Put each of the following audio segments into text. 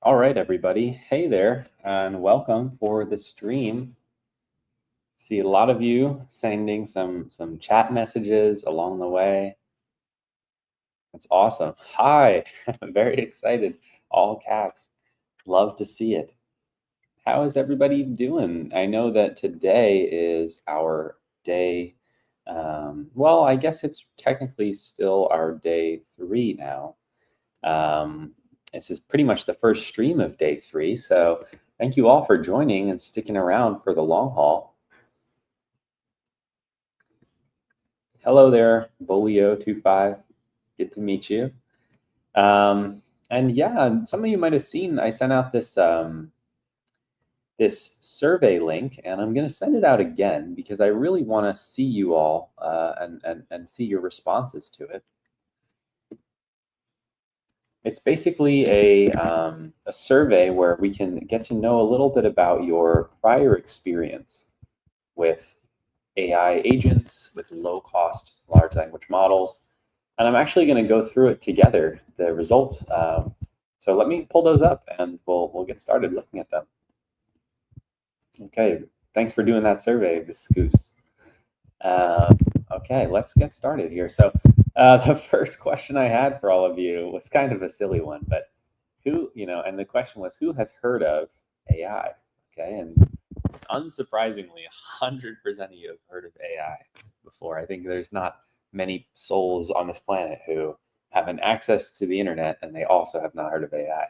All right, everybody. Hey there, and welcome for the stream. See a lot of you sending some chat messages along the way. It's awesome. Hi, I'm very excited. All caps. Love to see it. How is everybody doing? I know that today is our day. Well, I guess it's technically still our day 3 now. This is pretty much the first stream of day 3, so thank you all for joining and sticking around for the long haul. Hello there, Bolio25. Good to meet you. And yeah, some of you might have seen I sent out this this survey link, and I'm going to send it out again because I really want to see you all and see your responses to it. It's basically a survey where we can get to know a little bit about your prior experience with AI agents, with low-cost large language models. And I'm actually going to go through it together, the results. So let me pull those up and we'll get started looking at them. Okay, thanks for doing that survey, Viscoose. Okay, let's get started here. So the first question I had for all of you was kind of a silly one, but who, and the question was, who has heard of AI? Okay, and unsurprisingly, 100% of you have heard of AI before. I think there's not many souls on this planet who have an access to the internet and they also have not heard of AI.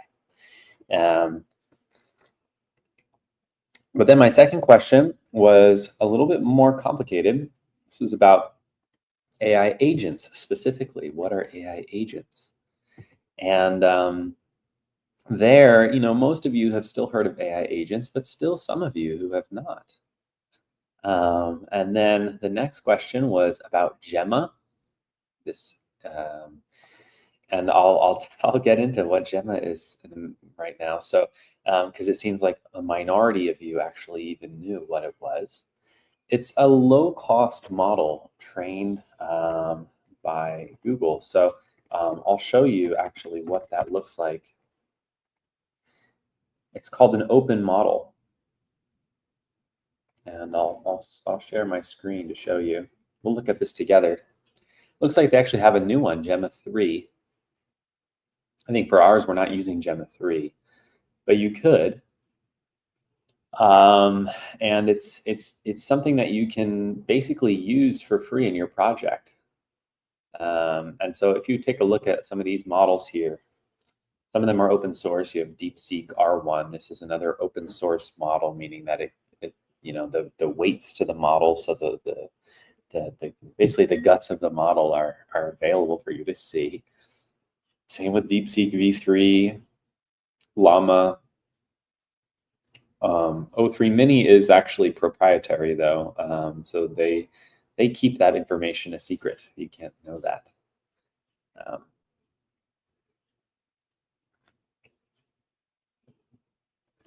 But then my second question was a little bit more complicated. This is about AI agents specifically. What are AI agents? And there, most of you have still heard of AI agents, but still some of you who have not. And then the next question was about Gemma. This, and I'll get into what Gemma is right now. So, because it seems like a minority of you actually even knew what it was. It's a low-cost model trained by Google. So I'll show you actually what that looks like. It's called an open model. And I'll share my screen to show you. We'll look at this together. Looks like they actually have a new one, Gemma 3. I think for ours, we're not using Gemma 3, but you could. And it's something that you can basically use for free in your project. And so if you take a look at some of these models here, some of them are open source. You have DeepSeek R1. This is another open source model, meaning that it the weights to the model, so the basically the guts of the model are available for you to see. Same with DeepSeek V3, Llama. O3 Mini is actually proprietary though, so they keep that information a secret. You can't know that.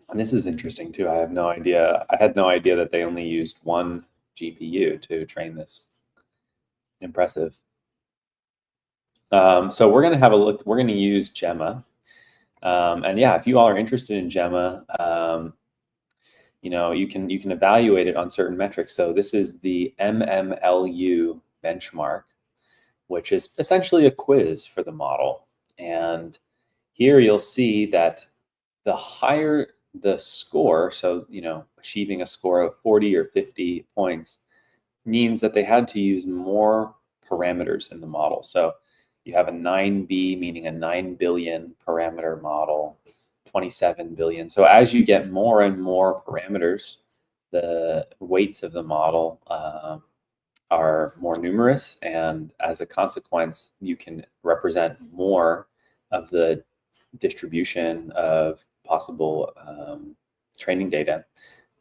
And this is interesting too. I had no idea that they only used one GPU to train this. Impressive. So we're going to have a look. We're going to use Gemma. And yeah, if you all are interested in Gemma, you can evaluate it on certain metrics. So this is the MMLU benchmark, which is essentially a quiz for the model. And here you'll see that the higher the score, so achieving a score of 40 or 50 points, means that they had to use more parameters in the model. So you have a 9B, meaning a 9 billion parameter model, 27 billion. So as you get more and more parameters, the weights of the model are more numerous, and as a consequence, you can represent more of the distribution of possible training data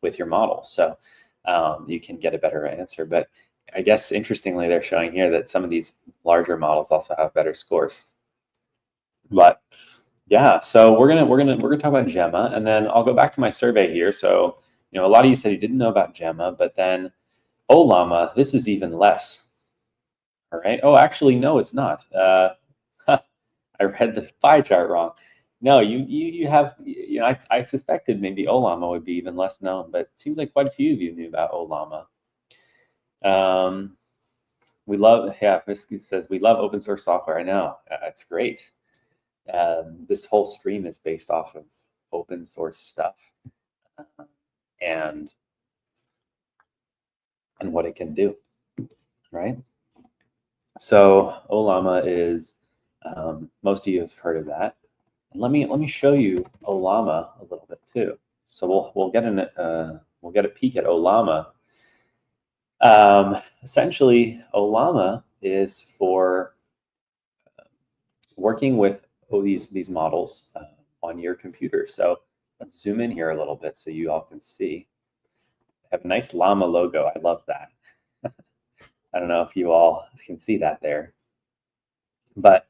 with your model. So you can get a better answer. But I guess interestingly, they're showing here that some of these larger models also have better scores. But yeah, so we're gonna talk about Gemma, and then I'll go back to my survey here. So a lot of you said you didn't know about Gemma, but then Llama, this is even less. All right. Oh, actually, no, it's not. I read the pie chart wrong. No, you have I suspected maybe Ollama would be even less known, but it seems like quite a few of you knew about Ollama. Visky says, we love open source software. I know, it's great. This whole stream is based off of open source stuff and what it can do, right? So Ollama is, most of you have heard of that. And let me show you Ollama a little bit too. So we'll get a peek at Ollama. Essentially, Ollama is for working with these models on your computer. So let's zoom in here a little bit so you all can see. I have a nice llama logo. I love that. I don't know if you all can see that there. But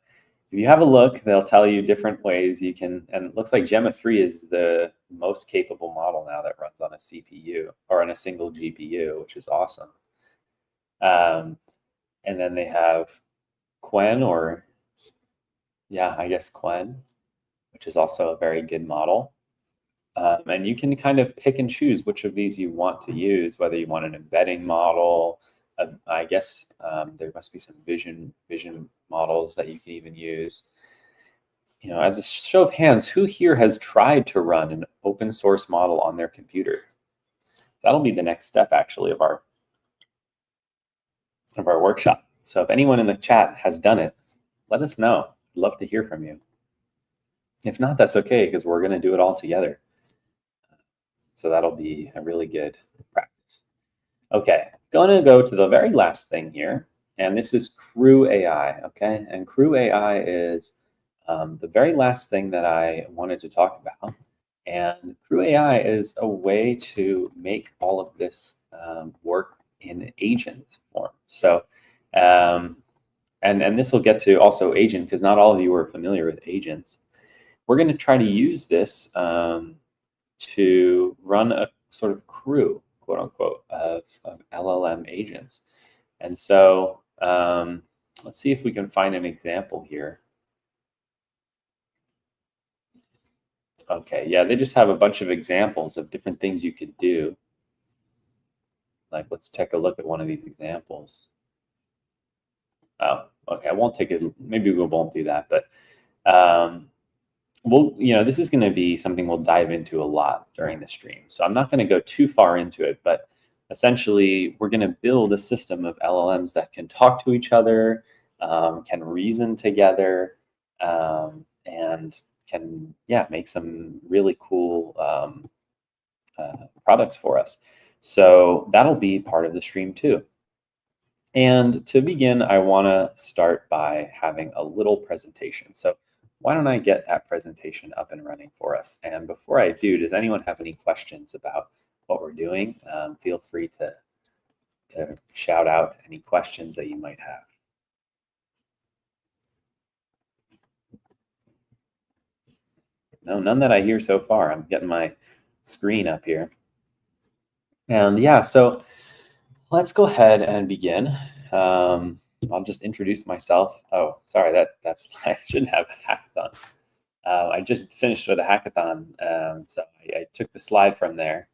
if you have a look, they'll tell you different ways you can, and it looks like Gemma 3 is the most capable model now that runs on a CPU or on a single GPU, which is awesome. And then they have Quen, or yeah, I guess Quen, which is also a very good model. And you can kind of pick and choose which of these you want to use, whether you want an embedding model. I guess there must be some vision models that you can even use. You know, as a show of hands, who here has tried to run an open source model on their computer? That'll be the next step, actually, of our workshop. So if anyone in the chat has done it, let us know. I'd love to hear from you. If not, that's okay, because we're going to do it all together. So that'll be a really good practice. Okay, going to go to the very last thing here, and this is Crew AI, okay? And Crew AI is the very last thing that I wanted to talk about. And Crew AI is a way to make all of this work in agent form. So, and this will get to also agent, because not all of you are familiar with agents. We're going to try to use this to run a sort of crew, quote unquote, of LLM agents. And so let's see if we can find an example here. Okay, yeah, they just have a bunch of examples of different things you could do. Like, let's take a look at one of these examples. Oh, okay, I won't take it. Maybe we won't do that, but this is going to be something we'll dive into a lot during the stream. So I'm not going to go too far into it, but essentially we're going to build a system of LLMs that can talk to each other, can reason together, and can, make some really cool products for us. So that'll be part of the stream too. And to begin, I want to start by having a little presentation. So why don't I get that presentation up and running for us? And before I do, does anyone have any questions about what we're doing? Feel free to shout out any questions that you might have. No, none that I hear so far. I'm getting my screen up here. And yeah, so let's go ahead and begin. I'll just introduce myself. Oh, sorry, that's I shouldn't have a hackathon. I just finished with a hackathon, so I took the slide from there.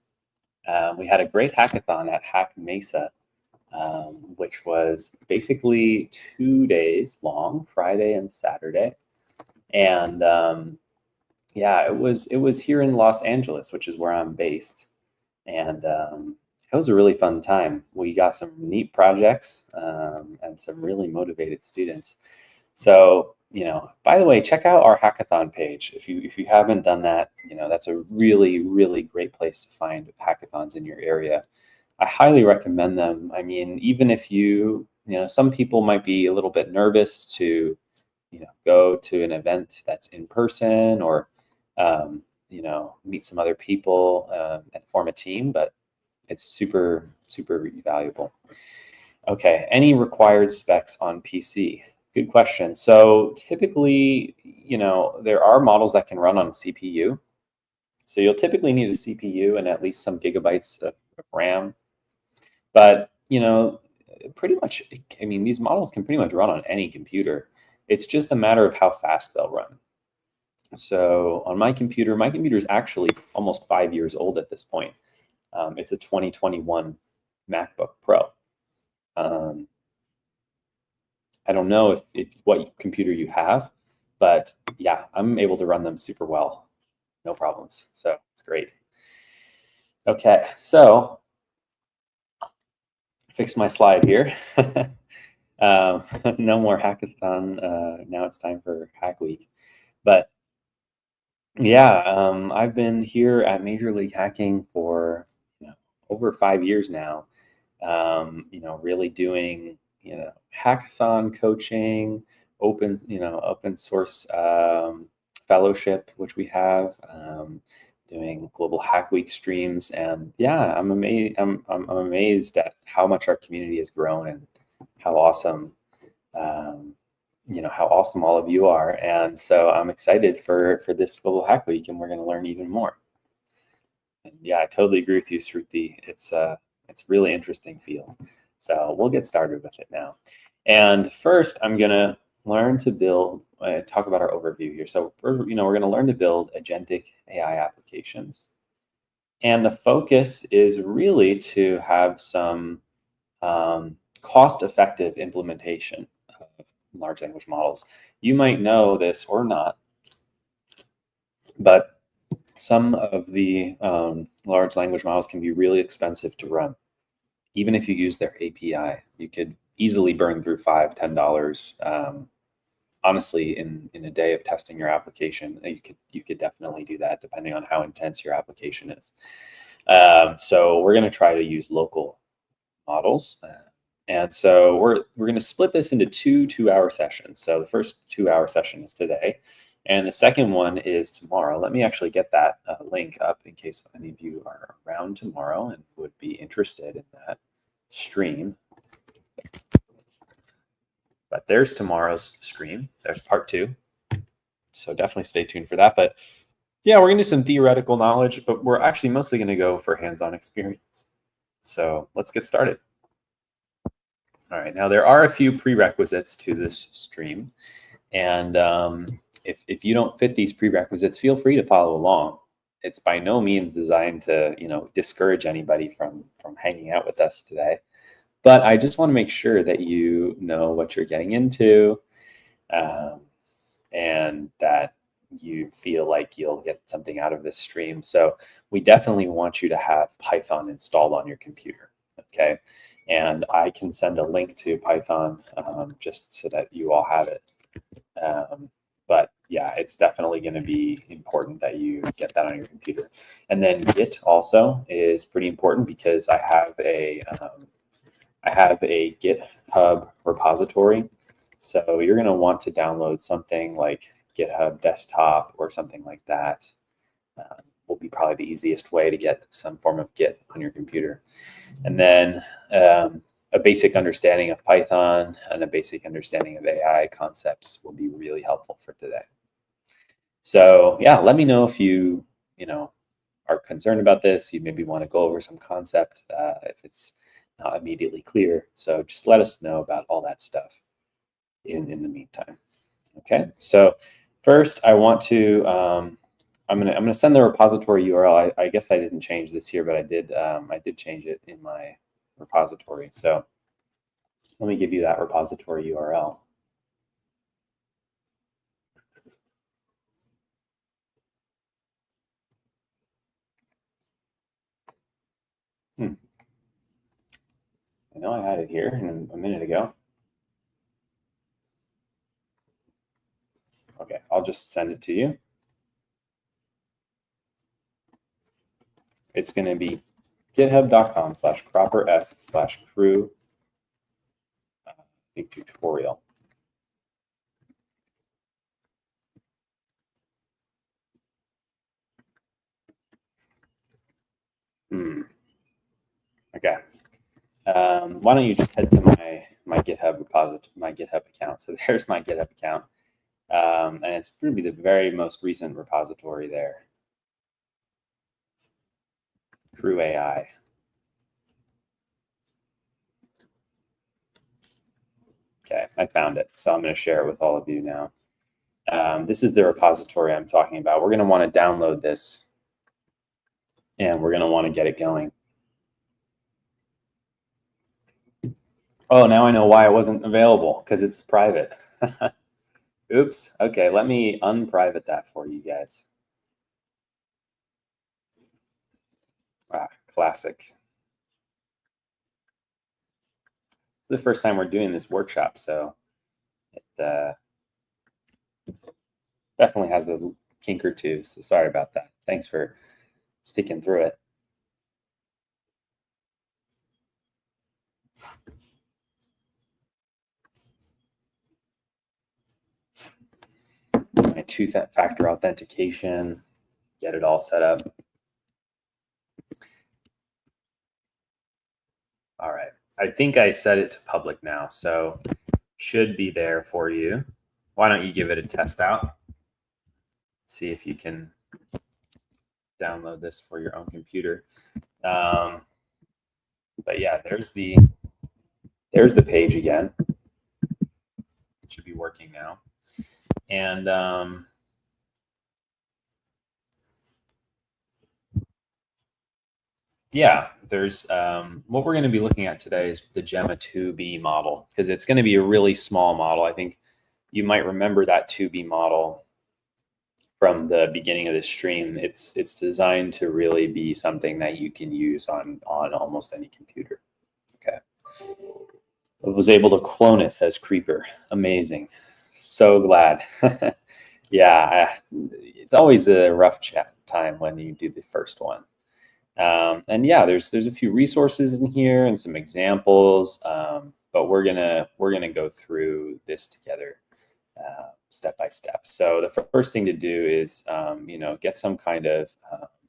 We had a great hackathon at Hack Mesa, which was basically 2 days long, Friday and Saturday. And it was here in Los Angeles, which is where I'm based. And it was a really fun time. We got some neat projects and some really motivated students. So, by the way, check out our hackathon page. If you haven't done that, that's a really, really great place to find hackathons in your area. I highly recommend them. I mean, even if some people might be a little bit nervous to, go to an event that's in person or, meet some other people and form a team, but it's super, super valuable. Okay, any required specs on PC? Good question. So typically, there are models that can run on a CPU. So you'll typically need a CPU and at least some gigabytes of RAM. But, pretty much, I mean, these models can pretty much run on any computer. It's just a matter of how fast they'll run. So on my computer is actually almost 5 years old at this point. It's a 2021 MacBook Pro. Um, I don't know if what computer you have, but yeah, I'm able to run them super well, no problems. So it's great. Okay, so fix my slide here. No more hackathon. Now it's time for Hack Week. But yeah, I've been here at Major League Hacking for over 5 years now. Really doing hackathon coaching, open source fellowship, which we have. Doing global Hack Week streams, and yeah, I'm amazed. I'm amazed at how much our community has grown and how awesome um, how awesome all of you are. And so I'm excited for this Global Hack Week, and we're going to learn even more. And yeah, I totally agree with you, Shruti. It's really interesting field. So we'll get started with it now. And first, I'm going to learn to build. Talk about our overview here. So we're going to learn to build agentic AI applications, and the focus is really to have some cost-effective implementation of large language models. You might know this or not, but some of the large language models can be really expensive to run. Even if you use their API, you could easily burn through $5, $10. Honestly, in a day of testing your application, you could definitely do that depending on how intense your application is. So we're going to try to use local models. And so we're going to split this into two 2-hour sessions. So the first 2-hour session is today, and the second one is tomorrow. Let me actually get that link up in case any of you are around tomorrow and would be interested in that stream. But there's tomorrow's stream. There's part 2. So definitely stay tuned for that. But yeah, we're going to do some theoretical knowledge, but we're actually mostly going to go for hands-on experience. So let's get started. All right, now there are a few prerequisites to this stream, and if you don't fit these prerequisites, feel free to follow along. It's by no means designed to discourage anybody from hanging out with us today, but I just want to make sure that you know what you're getting into, and that you feel like you'll get something out of this stream. So we definitely want you to have Python installed on your computer, okay? And I can send a link to Python just so that you all have it. But yeah, it's definitely going to be important that you get that on your computer. And then Git also is pretty important because I have a GitHub repository. So you're going to want to download something like GitHub Desktop or something like that. Will be probably the easiest way to get some form of Git on your computer. And then a basic understanding of Python and a basic understanding of AI concepts will be really helpful for today. So yeah, let me know if you are concerned about this. You maybe want to go over some concept if it's not immediately clear. So just let us know about all that stuff in the meantime. Okay, so first I want to I'm gonna send the repository URL. I guess I didn't change this here, but I did change it in my repository. So let me give you that repository URL. I know I had it here a minute ago. Okay, I'll just send it to you. It's going to be github.com/propers/crew big tutorial. Okay. Why don't you just head to my GitHub repository, my GitHub account. So there's my GitHub account, and it's going to be the very most recent repository there. Crew AI. Okay, I found it. So I'm going to share it with all of you now. This is the repository I'm talking about. We're going to want to download this, and we're going to want to get it going. Oh, now I know why it wasn't available, because it's private. Oops. Okay, let me unprivate that for you guys. Classic. It's the first time we're doing this workshop, so it definitely has a kink or two, so sorry about that. Thanks for sticking through it. My two-factor authentication, get it all set up. All right, I think I set it to public now, so should be there for you. Why don't you give it a test out? See if you can download this for your own computer. But yeah, there's the page again. It should be working now. And yeah, there's what we're going to be looking at today is the Gemma 2B model, because it's going to be a really small model. I think you might remember that 2B model from the beginning of the stream. It's designed to really be something that you can use on almost any computer. Okay. I was able to clone it, says Creeper. Amazing. So glad. Yeah, it's always a rough time when you do the first one. And yeah, there's a few resources in here and some examples, but we're gonna go through this together step by step. So the first thing to do is get some kind of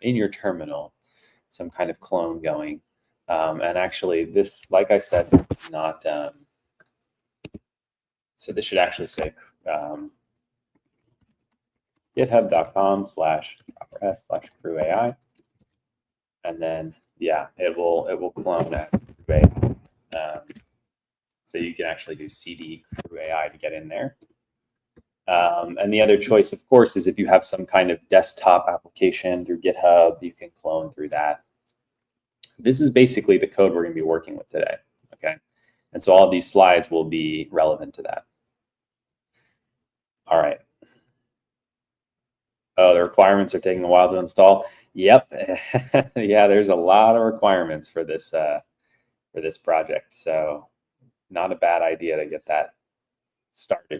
in your terminal, some kind of clone going. And actually, this, like I said, not so this should actually say github.com/s/crewai. And then, yeah, it will clone at Crew AI. So you can actually do cd Crew AI to get in there. And the other choice, of course, is if you have some kind of desktop application through GitHub, you can clone through that. This is basically the code we're going to be working with today. Okay, and so all these slides will be relevant to that. All right. Oh, the requirements are taking a while to install. Yep. Yeah, there's a lot of requirements for this project. So not a bad idea to get that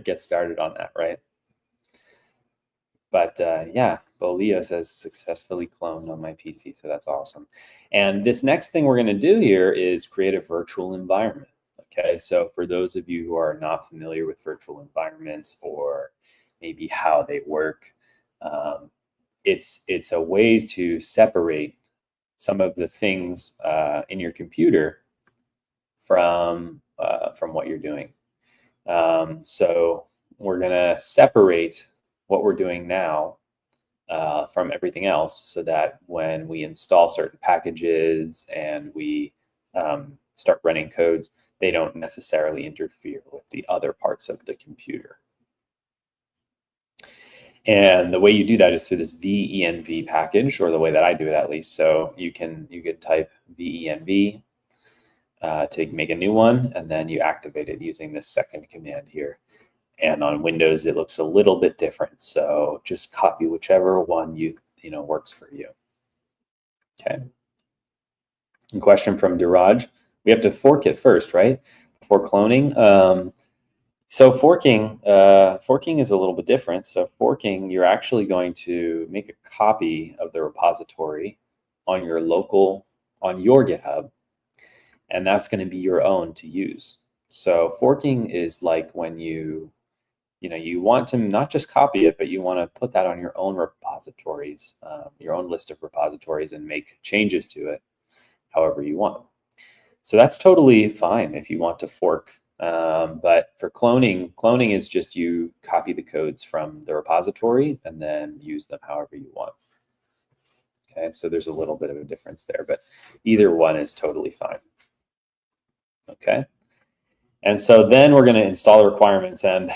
get started on that, right? But yeah, Bolio says successfully cloned on my PC, so that's awesome. And this next thing we're going to do here is create a virtual environment. Okay, so for those of you who are not familiar with virtual environments or maybe how they work, it's a way to separate some of the things in your computer from what you're doing. So we're going to separate what we're doing now from everything else, so that when we install certain packages and we start running codes, they don't necessarily interfere with the other parts of the computer. And the way you do that is through this venv package, or the way that I do it at least. So you could type venv to make a new one, and then you activate it using this second command here. And on Windows, it looks a little bit different. So just copy whichever one you know works for you. Okay. A question from Diraj. We have to fork it first, right? Before cloning. So forking is a little bit different. So forking, you're actually going to make a copy of the repository on your GitHub, and that's going to be your own to use. So forking is like when you want to not just copy it, but you want to put that on your own repositories, your own list of repositories, and make changes to it however you want. So that's totally fine if you want to fork. But for cloning is just you copy the codes from the repository and then use them however you want. Okay, so there's a little bit of a difference there, but either one is totally fine. Okay, and so then we're going to install the requirements, and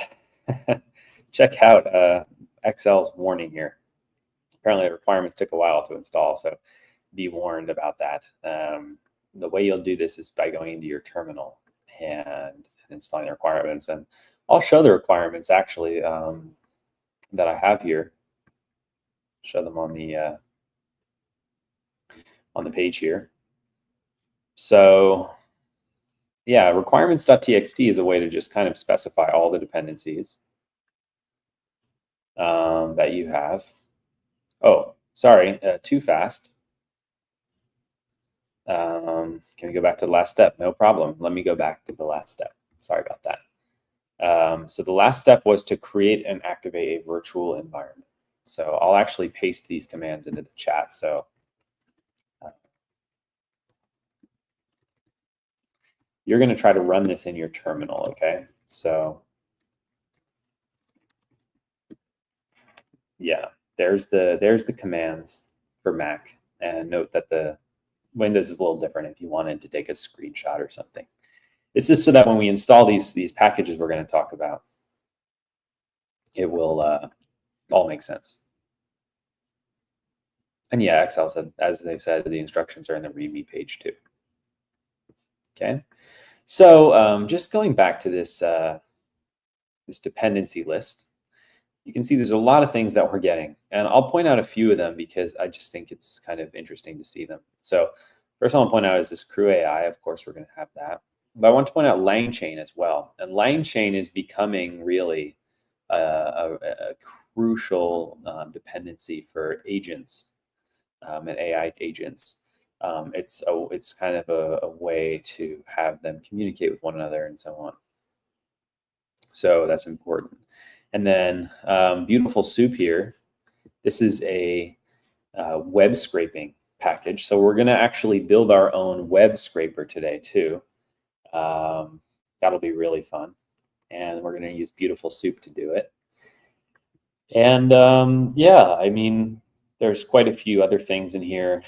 check out Excel's warning here. Apparently the requirements took a while to install, so be warned about that. The way you'll do this is by going into your terminal and installing the requirements. And I'll show the requirements actually that I have here. Show them on the page here. So yeah, requirements.txt is a way to just kind of specify all the dependencies that you have. Oh, sorry, too fast. Can we go back to the last step? No problem. Let me go back to the last step. Sorry about that. So the last step was to create and activate a virtual environment. So I'll actually paste these commands into the chat. So you're going to try to run this in your terminal, okay? So yeah, there's the commands for Mac. And note that the Windows is a little different if you wanted to take a screenshot or something. This is so that when we install these packages we're going to talk about, it will all make sense. And yeah, Excel said, as they said, the instructions are in the README page too. Okay, so just going back to this this dependency list, you can see there's a lot of things that we're getting, and I'll point out a few of them because I just think it's kind of interesting to see them. So first I want to point out is this Crew AI. Of course, we're going to have that, but I want to point out LangChain as well. And LangChain is becoming really a crucial dependency for agents and AI agents. It's kind of a way to have them communicate with one another and so on. So that's important. And then Beautiful Soup here. This is a web scraping package. So we're going to actually build our own web scraper today too. That'll be really fun. And we're going to use Beautiful Soup to do it. And yeah, I mean, there's quite a few other things in here.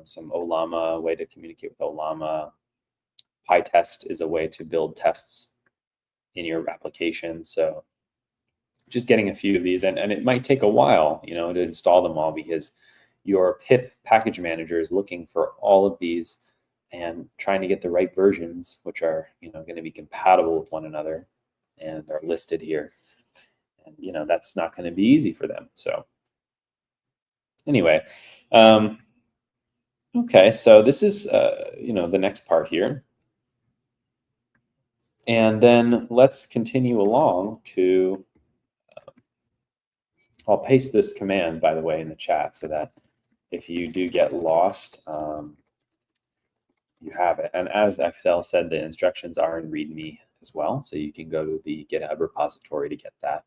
Some Olama, way to communicate with Olama. PyTest is a way to build tests in your application. So just getting a few of these, and it might take a while, you know, to install them all because your pip package manager is looking for all of these and trying to get the right versions, which are, you know, going to be compatible with one another and are listed here. And, you know, that's not going to be easy for them. So anyway, okay, so this is, you know, the next part here. And then let's continue along to, I'll paste this command, by the way, in the chat so that if you do get lost, you have it. And as Excel said, the instructions are in README as well, so you can go to the GitHub repository to get that.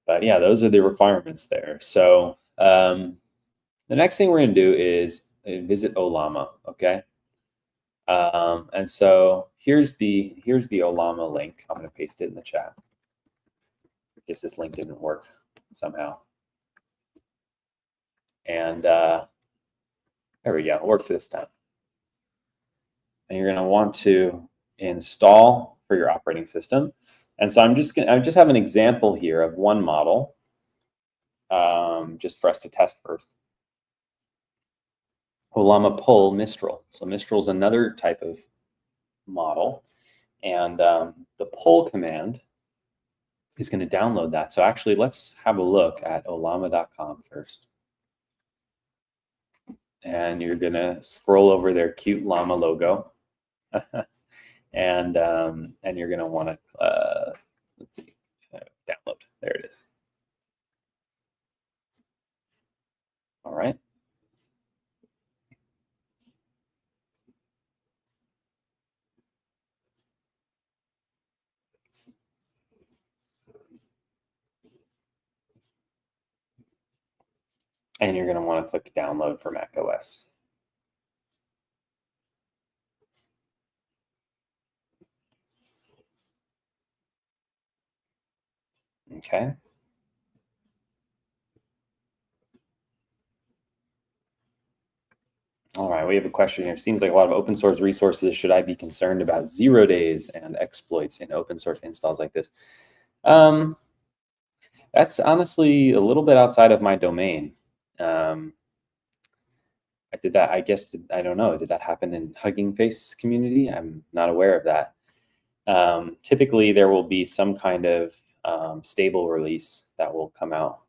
But yeah, those are the requirements there. So the next thing we're going to do is visit Olama, okay? And so here's the Olama link. I'm going to paste it in the chat. I guess this link didn't work somehow. And there we go. It worked this time. And you're going to want to install for your operating system. And so I just have an example here of one model, just for us to test first. Olama pull Mistral. So Mistral is another type of model, and the pull command is going to download that. So actually, let's have a look at olama.com first. And you're going to scroll over their cute llama logo. and you're going to want to, let's see, download. There it is. All right. And you're going to want to click download for Mac OS. Okay. All right, we have a question here. Seems like a lot of open source resources. Should I be concerned about 0 days and exploits in open source installs like this? That's honestly a little bit outside of my domain. I did that, I guess, I don't know. Did that happen in Hugging Face community? I'm not aware of that. Typically, there will be some kind of stable release that will come out.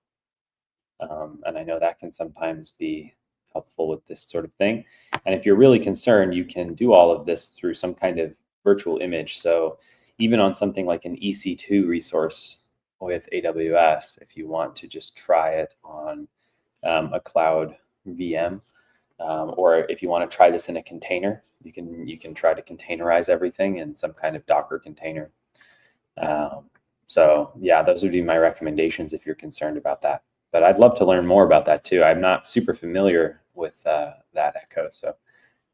And I know that can sometimes be helpful with this sort of thing. And if you're really concerned, you can do all of this through some kind of virtual image. So even on something like an EC2 resource with AWS, if you want to just try it on a cloud VM, or if you want to try this in a container, you can try to containerize everything in some kind of Docker container. So yeah, those would be my recommendations if you're concerned about that. But I'd love to learn more about that too. I'm not super familiar with that echo, so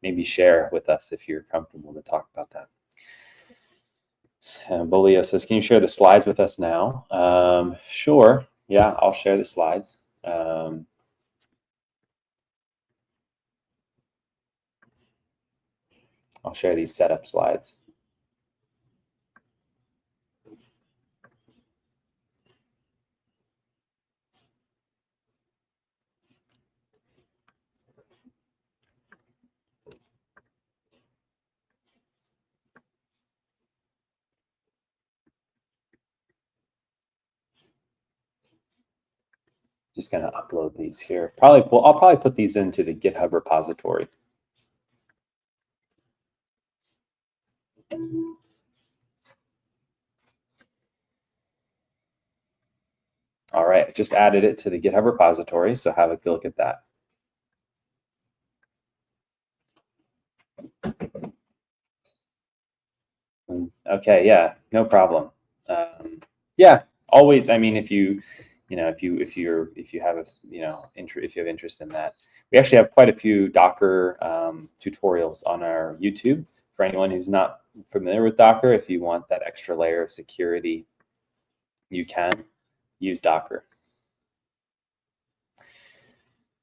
maybe share with us if you're comfortable to talk about that. Bolio says, can you share the slides with us now? Sure. Yeah, I'll share the slides. I'll share these setup slides. Just going to upload these here. I'll probably put these into the GitHub repository. All right, I just added it to the GitHub repository, so have a look at that. Okay, yeah, no problem. Yeah, always. I mean, if you have interest in that, we actually have quite a few Docker tutorials on our YouTube for anyone who's not familiar with Docker. If you want that extra layer of security, you can use Docker.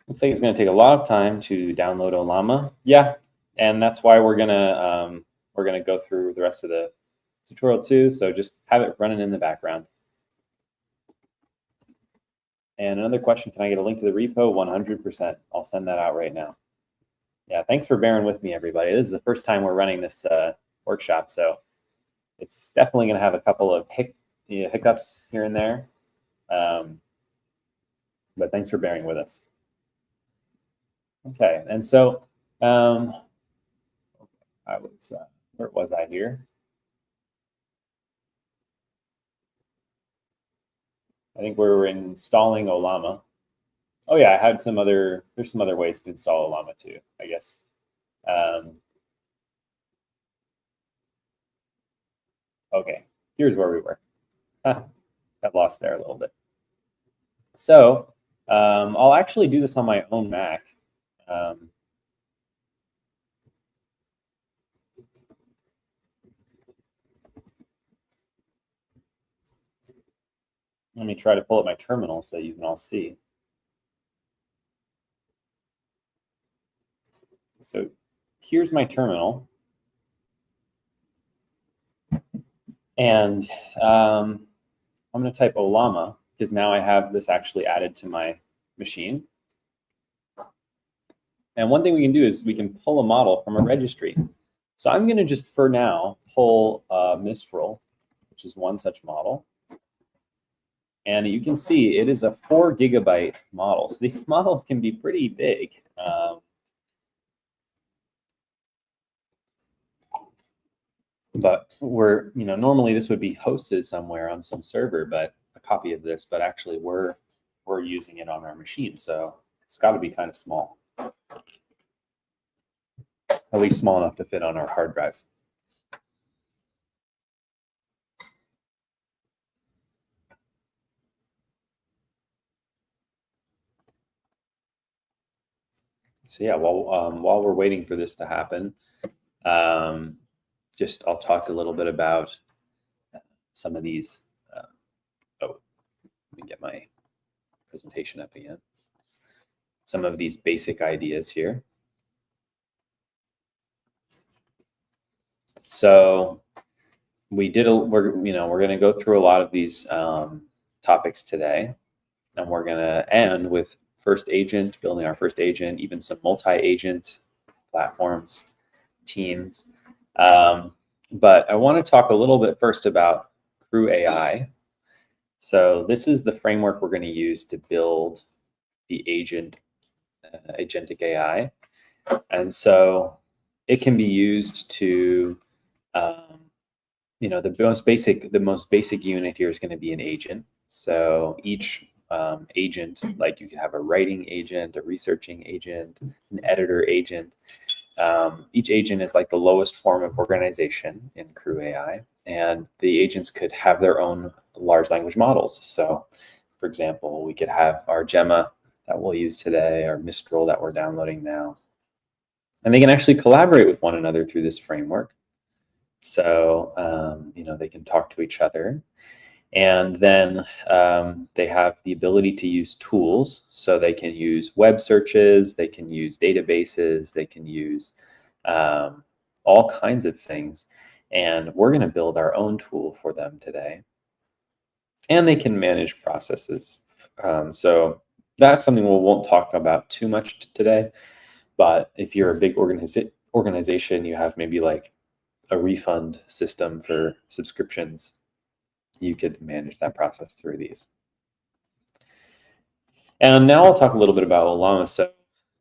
Looks like it's going to take a lot of time to download Ollama. Yeah, and that's why we're gonna go through the rest of the tutorial too. So just have it running in the background. And another question, can I get a link to the repo? 100%. I'll send that out right now. Yeah, thanks for bearing with me, everybody. This is the first time we're running this workshop, so it's definitely going to have a couple of hiccups here and there. But thanks for bearing with us. Okay, and so where was I here? I think we were installing Ollama. Oh yeah, there's some other ways to install Ollama too, I guess. Okay, here's where we were. Got lost there a little bit. So I'll actually do this on my own Mac. Let me try to pull up my terminal so you can all see. So here's my terminal. And I'm going to type Ollama because now I have this actually added to my machine. And one thing we can do is we can pull a model from a registry. So I'm going to just, for now, pull Mistral, which is one such model. And you can see it is a 4 GB model. So these models can be pretty big. But normally this would be hosted somewhere on some server, but a copy of this, but actually we're using it on our machine. So it's got to be kind of small, at least small enough to fit on our hard drive. So yeah, while we're waiting for this to happen, I'll talk a little bit about some of these. Let me get my presentation up again. Some of these basic ideas here. So we're going to go through a lot of these topics today, and we're going to end with first agent, building our first agent, even some multi-agent platforms, teams. But I want to talk a little bit first about Crew AI. So this is the framework we're going to use to build the agentic AI. And so it can be used to, the most basic unit here is going to be an agent. So each agent, like you could have a writing agent, a researching agent, an editor agent. Each agent is like the lowest form of organization in Crew AI, and the agents could have their own large language models. So, for example, we could have our Gemma that we'll use today, or Mistral that we're downloading now, and they can actually collaborate with one another through this framework. So, they can talk to each other. And then they have the ability to use tools. So they can use web searches, they can use databases, they can use all kinds of things. And we're going to build our own tool for them today. And they can manage processes. So that's something we won't talk about too much today. But if you're a big organization, you have maybe like a refund system for subscriptions, you could manage that process through these. And now I'll talk a little bit about Ollama. So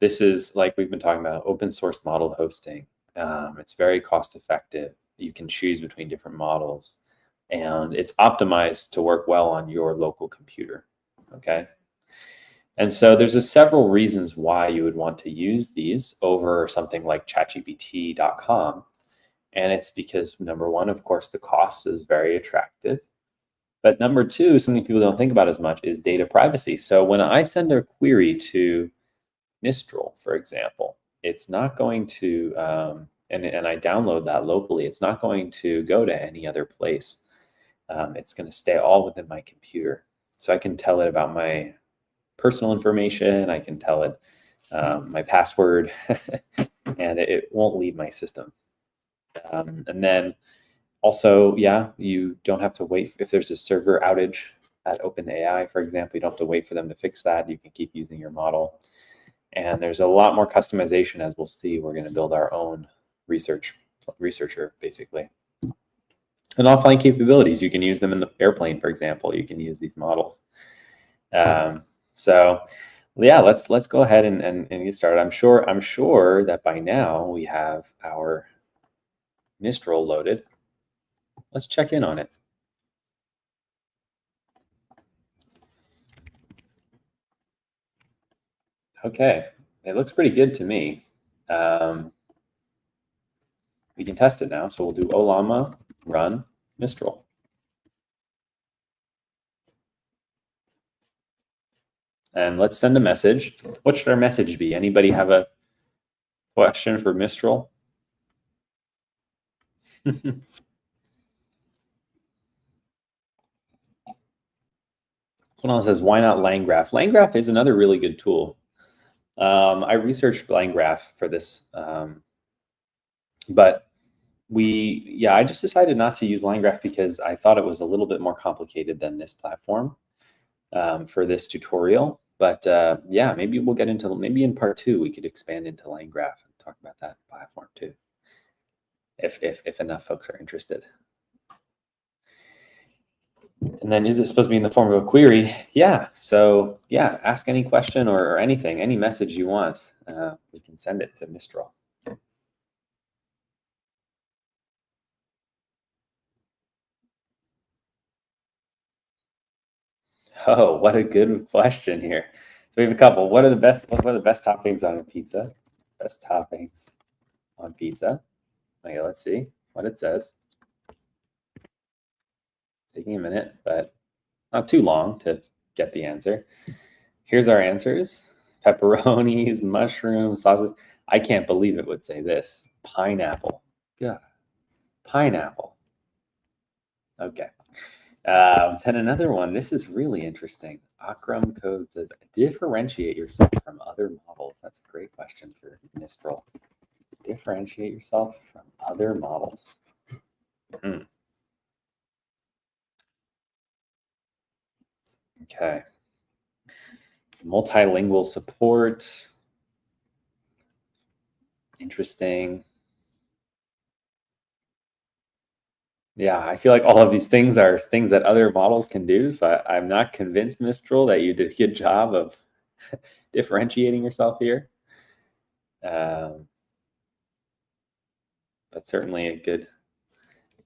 this is, like we've been talking about, open source model hosting. It's very cost effective. You can choose between different models, and it's optimized to work well on your local computer. Okay. And so there's several reasons why you would want to use these over something like chatgpt.com. And it's because, number one, of course, the cost is very attractive. But number two, something people don't think about as much, is data privacy. So when I send a query to Mistral, for example, it's not going to, and I download that locally, it's not going to go to any other place. It's going to stay all within my computer. So I can tell it about my personal information, I can tell it my password, and it won't leave my system. And then also, yeah, you don't have to wait. If there's a server outage at OpenAI, for example, you don't have to wait for them to fix that. You can keep using your model. And there's a lot more customization, as we'll see. We're going to build our own researcher, basically. And offline capabilities, you can use them in the airplane, for example. You can use these models. So yeah, let's go ahead and get started. I'm sure that by now we have our Mistral loaded. Let's check in on it. Okay, it looks pretty good to me. We can test it now. So we'll do Ollama run Mistral. And let's send a message. What should our message be? Anybody have a question for Mistral? Someone else says, why not LangGraph? LangGraph is another really good tool. I researched LangGraph for this, but I just decided not to use LangGraph because I thought it was a little bit more complicated than this platform for this tutorial. But yeah, maybe we'll get into, maybe in part 2, we could expand into LangGraph and talk about that platform too, if enough folks are interested. And then, is it supposed to be in the form of a query? Yeah. So yeah, ask any question or anything, any message you want. We can send it to Mistral. Oh, what a good question here. So we have a couple. What are the best toppings on a pizza? Best toppings on pizza. Okay, let's see what it says. Taking a minute, but not too long to get the answer. Here's our answers. Pepperonis, mushrooms, sausage. I can't believe it would say this. Pineapple. Yeah. Pineapple. Okay. Then another one. This is really interesting. Akram Code says, differentiate yourself from other models. That's a great question for Mistral. Differentiate yourself from other models. Okay. Multilingual support. Interesting. Yeah, I feel like all of these things are things that other models can do. So I'm not convinced, Mistral, that you did a good job of differentiating yourself here. Um, but certainly a good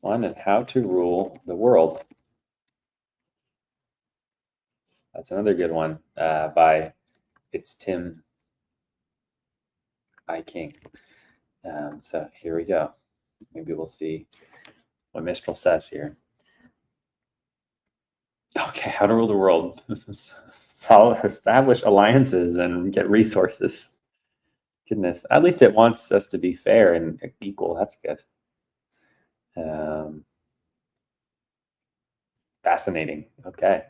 one. And how to rule the world. That's another good one by It's Tim I King. So here we go. Maybe we'll see what Mistral says here. Okay, how to rule the world. Establish alliances and get resources. Goodness, at least it wants us to be fair and equal. That's good. Fascinating. Okay.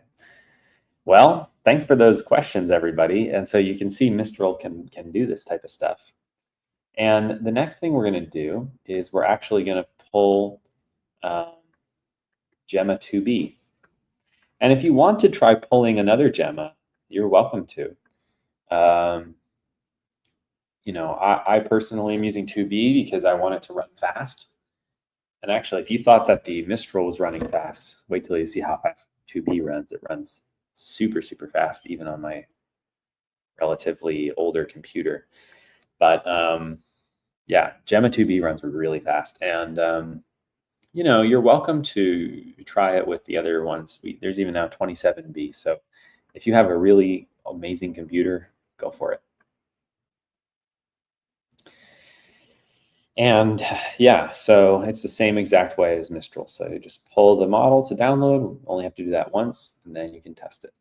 Well, thanks for those questions, everybody. And so you can see Mistral can do this type of stuff. And the next thing we're going to do is we're actually going to pull Gemma 2B. And if you want to try pulling another Gemma, you're welcome to. You know, I personally am using 2B because I want it to run fast. And actually, if you thought that the Mistral was running fast, wait till you see how fast 2B runs. It runs super, super fast, even on my relatively older computer. But yeah, Gemma 2B runs really fast. And, you know, you're welcome to try it with the other ones. There's even now 27B. So if you have a really amazing computer, go for it. And yeah, so it's the same exact way as Mistral. So you just pull the model to download, only have to do that once, and then you can test it.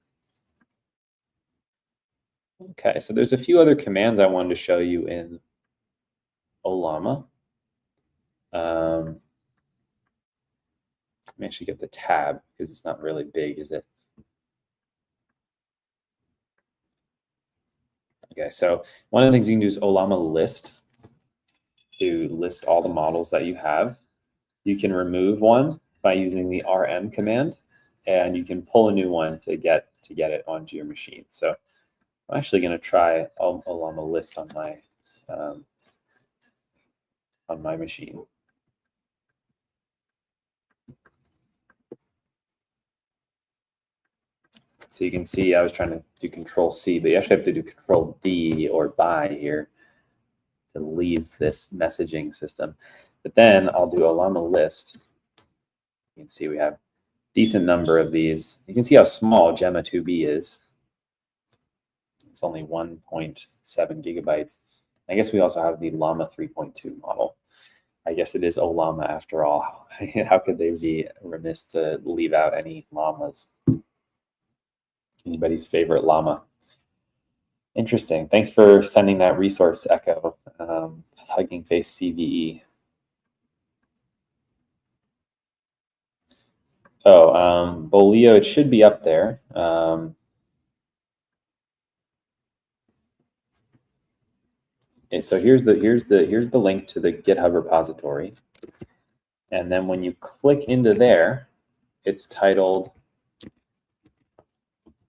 Okay, so there's a few other commands I wanted to show you in Ollama. Let me actually get the tab because it's not really big, is it? Okay, so one of the things you can do is Ollama list to list all the models that you have. You can remove one by using the rm command, and you can pull a new one to get it onto your machine. So I'm actually going to try Ollama list on my machine. So you can see I was trying to do Control C, but you actually have to do Control D or by here to leave this messaging system. But then I'll do Ollama list. You can see we have a decent number of these. You can see how small Gemma 2B is. It's only 1.7 gigabytes. I guess we also have the Llama 3.2 model. I guess it is Ollama after all. How could they be remiss to leave out any llamas? Anybody's favorite llama? Interesting. Thanks for sending that resource, Echo. Hugging Face CVE. Oh, Bolio, it should be up there. Okay, so here's the link to the GitHub repository. And then when you click into there, it's titled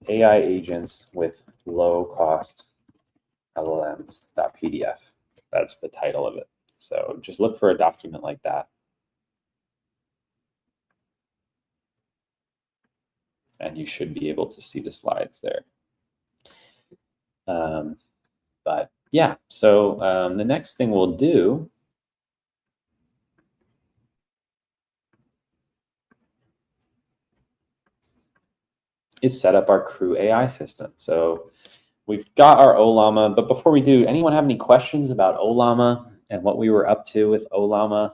AI Agents with Low Cost LLMs.pdf. That's the title of it. So just look for a document like that. And you should be able to see the slides there. But yeah, so the next thing we'll do is set up our crew AI system. So we've got our Ollama, but before we do, anyone have any questions about Ollama and what we were up to with Ollama?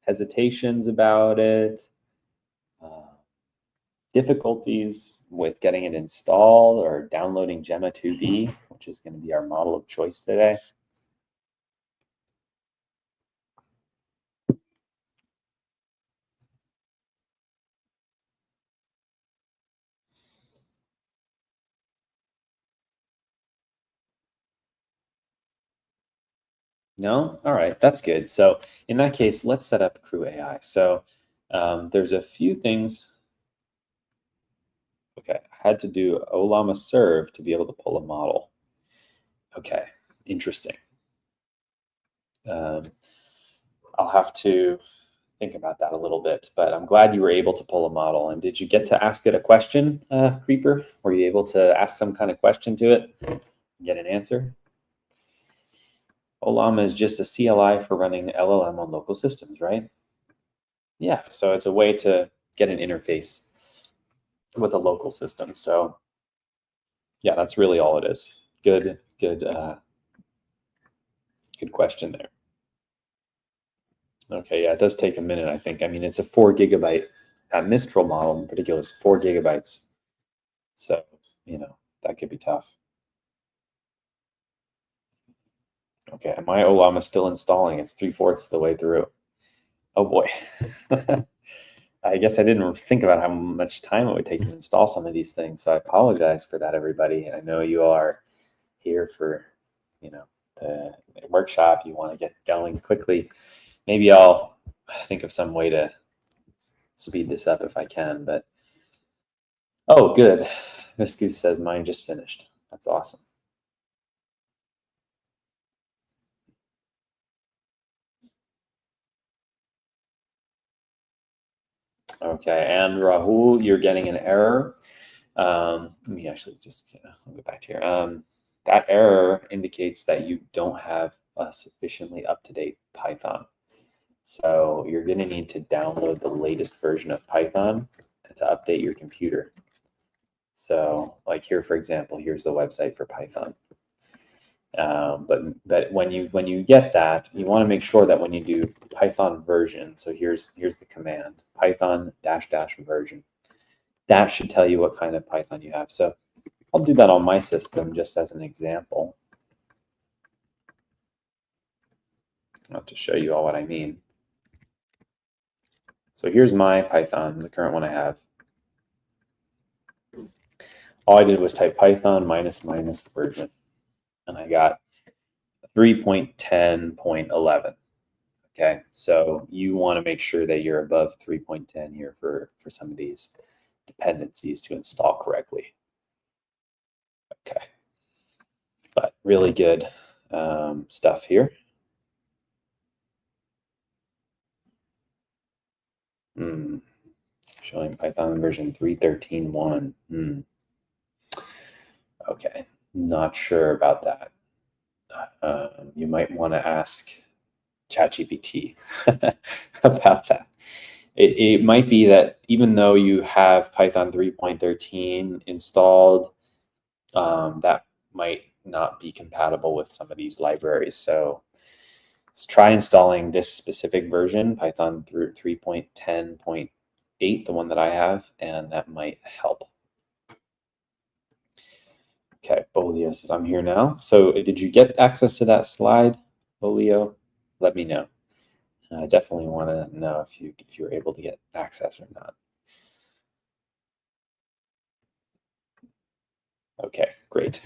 Hesitations about it? Difficulties with getting it installed or downloading Gemma 2B, which is going to be our model of choice today? No? All right, that's good. So in that case, let's set up Crew AI. So there's a few things. had to do Ollama serve to be able to pull a model. Okay, interesting. I'll have to think about that a little bit, but I'm glad you were able to pull a model. And did you get to ask it a question, Creeper? Were you able to ask some kind of question to it and get an answer? Ollama is just a CLI for running LLM on local systems, right? Yeah, so it's a way to get an interface with a local system. So yeah, that's really all it is. Good question there. Okay, yeah, it does take a minute, I think. I mean, it's a 4 gigabyte, that Mistral model in particular is 4 gigabytes. So, that could be tough. Okay, my Ollama is still installing. It's 3/4 the way through. Oh boy. I guess I didn't think about how much time it would take to install some of these things. So I apologize for that, everybody. I know you are here for, the workshop. You want to get going quickly. Maybe I'll think of some way to speed this up if I can. But oh, good. Miss Goose says mine just finished. That's awesome. Okay, and Rahul, you're getting an error. Let me actually just I'll go back to here. That error indicates that you don't have a sufficiently up-to-date Python. So you're going to need to download the latest version of Python to update your computer. So like here, for example, here's the website for Python. But when you get that, you want to make sure that when you do Python version, so here's the command, Python -- version. That should tell you what kind of Python you have. So I'll do that on my system just as an example. I'll have to show you all what I mean. So here's my Python, the current one I have. All I did was type Python -- version, and I got 3.10.11. Okay, so you want to make sure that you're above 3.10 here for some of these dependencies to install correctly. Okay, but really good stuff here. Showing Python version 3.13.1. Okay, not sure about that. You might want to ask ChatGPT about that. It might be that even though you have Python 3.13 installed, that might not be compatible with some of these libraries. So let's try installing this specific version, Python 3.10.8, the one that I have, and that might help. Okay, Bolio says, I'm here now. So did you get access to that slide, Bolio? Let me know. I definitely want to know if you were able to get access or not. Okay, great.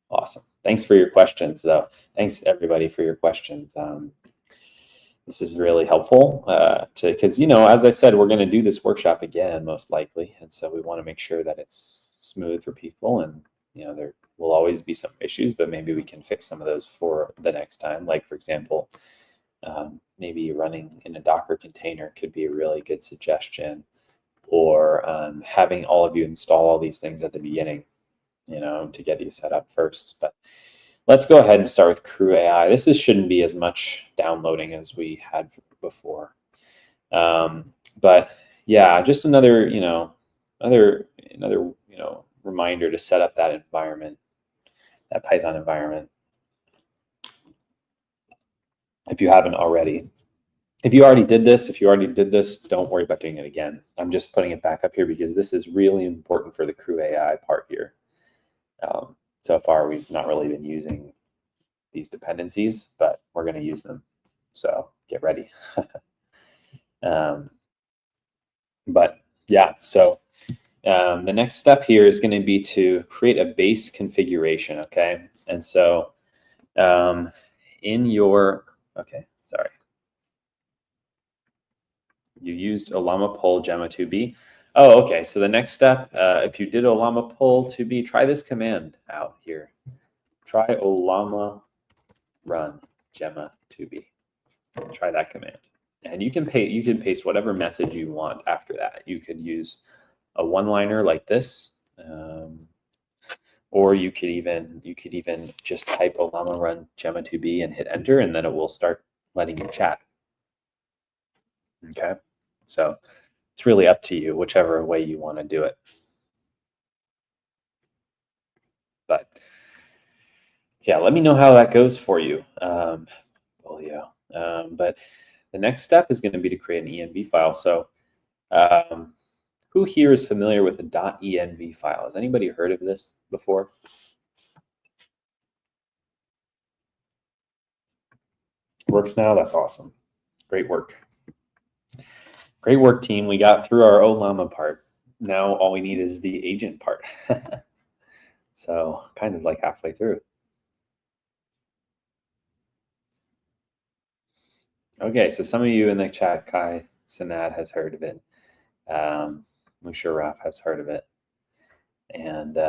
Awesome. Thanks for your questions, though. Thanks, everybody, for your questions. This is really helpful because, as I said, we're going to do this workshop again, most likely. And so we want to make sure that it's smooth for people. And, there will always be some issues, but maybe we can fix some of those for the next time. Like, for example, maybe running in a Docker container could be a really good suggestion, or having all of you install all these things at the beginning, to get you set up first. But let's go ahead and start with Crew AI. This shouldn't be as much downloading as we had before. But yeah, just another reminder to set up that environment, that Python environment, if you haven't already. If you already did this, don't worry about doing it again. I'm just putting it back up here because this is really important for the Crew AI part here. So far, we've not really been using these dependencies, but we're going to use them. So get ready. But yeah, so the next step here is going to be to create a base configuration, okay? And so in your, okay, sorry. You used Ollama poll Gemma 2B. Oh, okay. So the next step, if you did Olama pull to be, try this command out here. Try Olama run Gemma to be. Try that command, and you can paste whatever message you want after that. You could use a one-liner like this, or you could even just type Olama run Gemma to be and hit enter, and then it will start letting you chat. Okay, so it's really up to you, whichever way you want to do it. But yeah, let me know how that goes for you. But the next step is going to be to create an env file. So who here is familiar with a .env file? Has anybody heard of this before? Works now? That's awesome. Great work. Great work, team. We got through our Olama part. Now all we need is the agent part. So kind of like halfway through. Okay, so some of you in the chat, Kai Sanad has heard of it. Musharraf has heard of it. And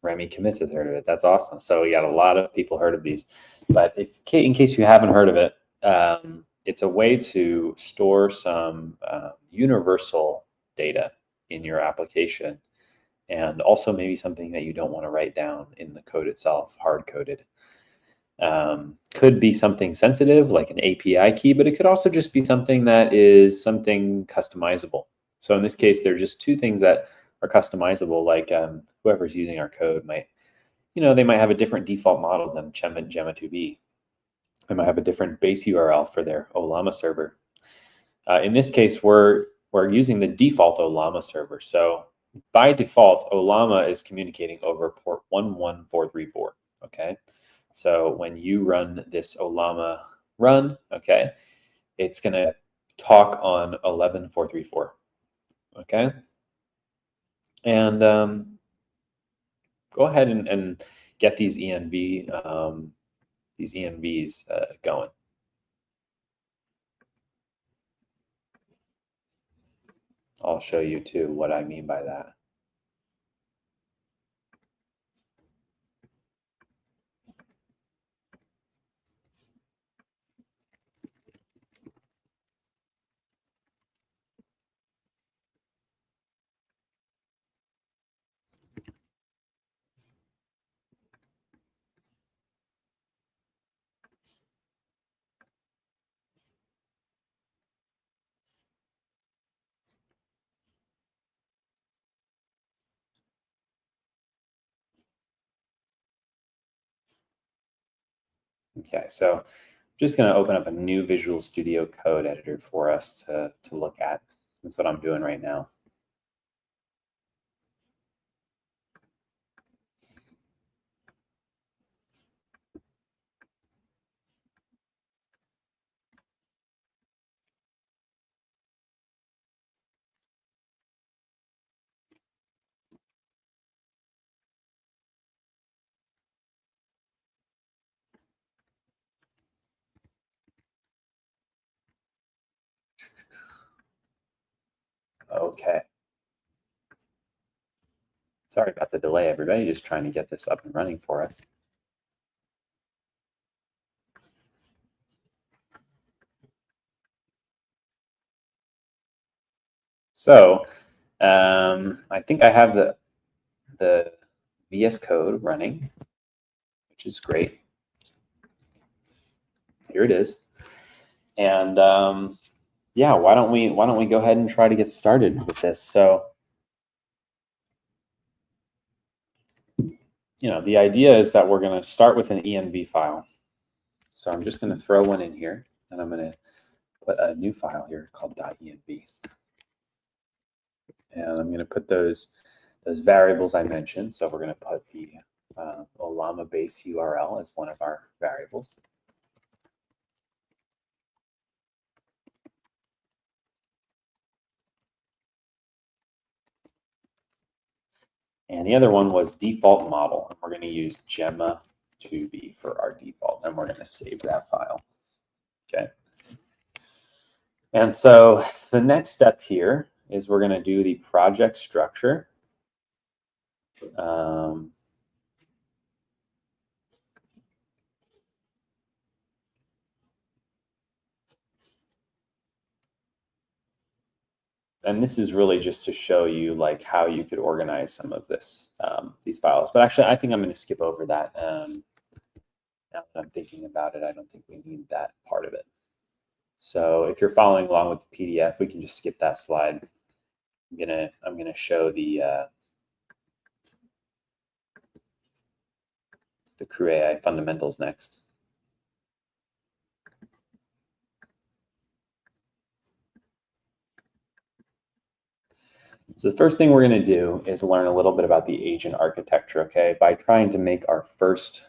Remy Commits has heard of it. That's awesome. So we got a lot of people heard of these. But in case you haven't heard of it, it's a way to store some universal data in your application, and also maybe something that you don't want to write down in the code itself, hard-coded. Could be something sensitive like an API key, but it could also just be something that is something customizable. So in this case, there are just two things that are customizable, like whoever's using our code might, they might have a different default model than Gemma2B. They might have a different base URL for their Olama server. In this case, we're using the default Olama server. So by default, Olama is communicating over port 11434, okay? So when you run this Olama run, okay, it's going to talk on 11434, okay? And go ahead and get these envs going. I'll show you too what I mean by that. Okay, so I'm just going to open up a new Visual Studio Code editor for us to look at. That's what I'm doing right now. Okay. Sorry about the delay, everybody. Just trying to get this up and running for us. So I think I have the VS Code running, which is great. Here it is. And yeah, why don't we go ahead and try to get started with this? So the idea is that we're going to start with an env file. So I'm just going to throw one in here, and I'm going to put a new file here called .env. And I'm going to put those variables I mentioned. So we're going to put the Olama base URL as one of our variables. And the other one was default model. And we're going to use Gemma2B for our default. And we're going to save that file. Okay. And so the next step here is we're going to do the project structure. And this is really just to show you like how you could organize some of this, these files. But actually, I think I'm going to skip over that. Now that I'm thinking about it, I don't think we need that part of it. So if you're following along with the PDF, we can just skip that slide. I'm gonna show the Crew AI fundamentals next. So the first thing we're going to do is learn a little bit about the agent architecture, okay, by trying to make our first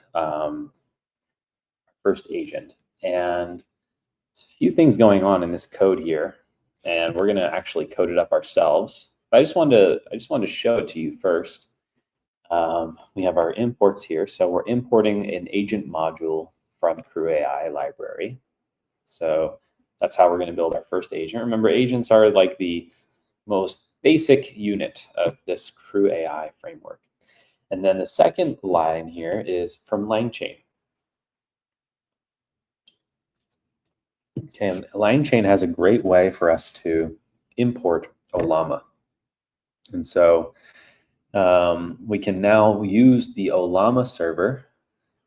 agent. And there's a few things going on in this code here, and we're going to actually code it up ourselves. But I just wanted to show it to you first. We have our imports here, so we're importing an agent module from Crew AI library. So that's how we're going to build our first agent. Remember, agents are like the most basic unit of this Crew AI framework. And then the second line here is from LangChain. Okay, and LangChain has a great way for us to import Ollama. And so we can now use the Ollama server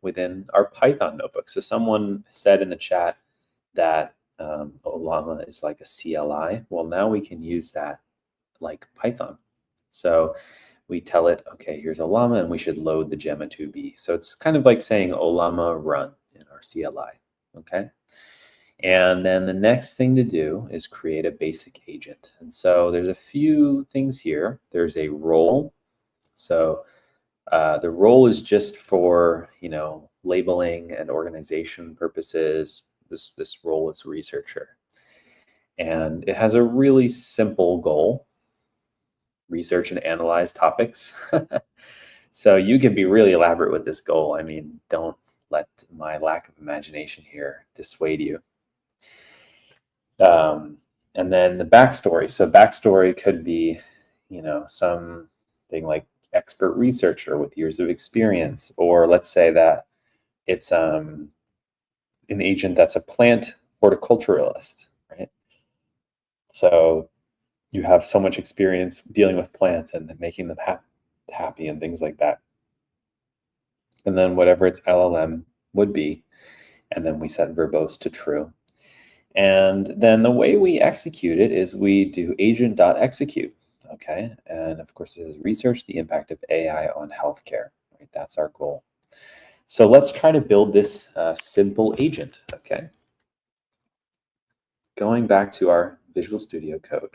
within our Python notebook. So someone said in the chat that Ollama is like a CLI. Well, now we can use that like Python. So we tell it, okay, here's Ollama, and we should load the Gemma 2B. So it's kind of like saying Ollama run in our CLI, okay? And then the next thing to do is create a basic agent. And so there's a few things here. There's a role. So the role is just for, labeling and organization purposes. This role is researcher. And it has a really simple goal: research and analyze topics. So you can be really elaborate with this goal. I mean, don't let my lack of imagination here dissuade you. And then the backstory. So backstory could be, something like expert researcher with years of experience, or let's say that it's an agent that's a plant horticulturalist, right? So you have so much experience dealing with plants and making them happy and things like that. And then whatever its LLM would be, and then we set verbose to true. And then the way we execute it is we do agent.execute, okay? And of course, this is research the impact of AI on healthcare, right? That's our goal. So let's try to build this simple agent, okay? Going back to our Visual Studio Code.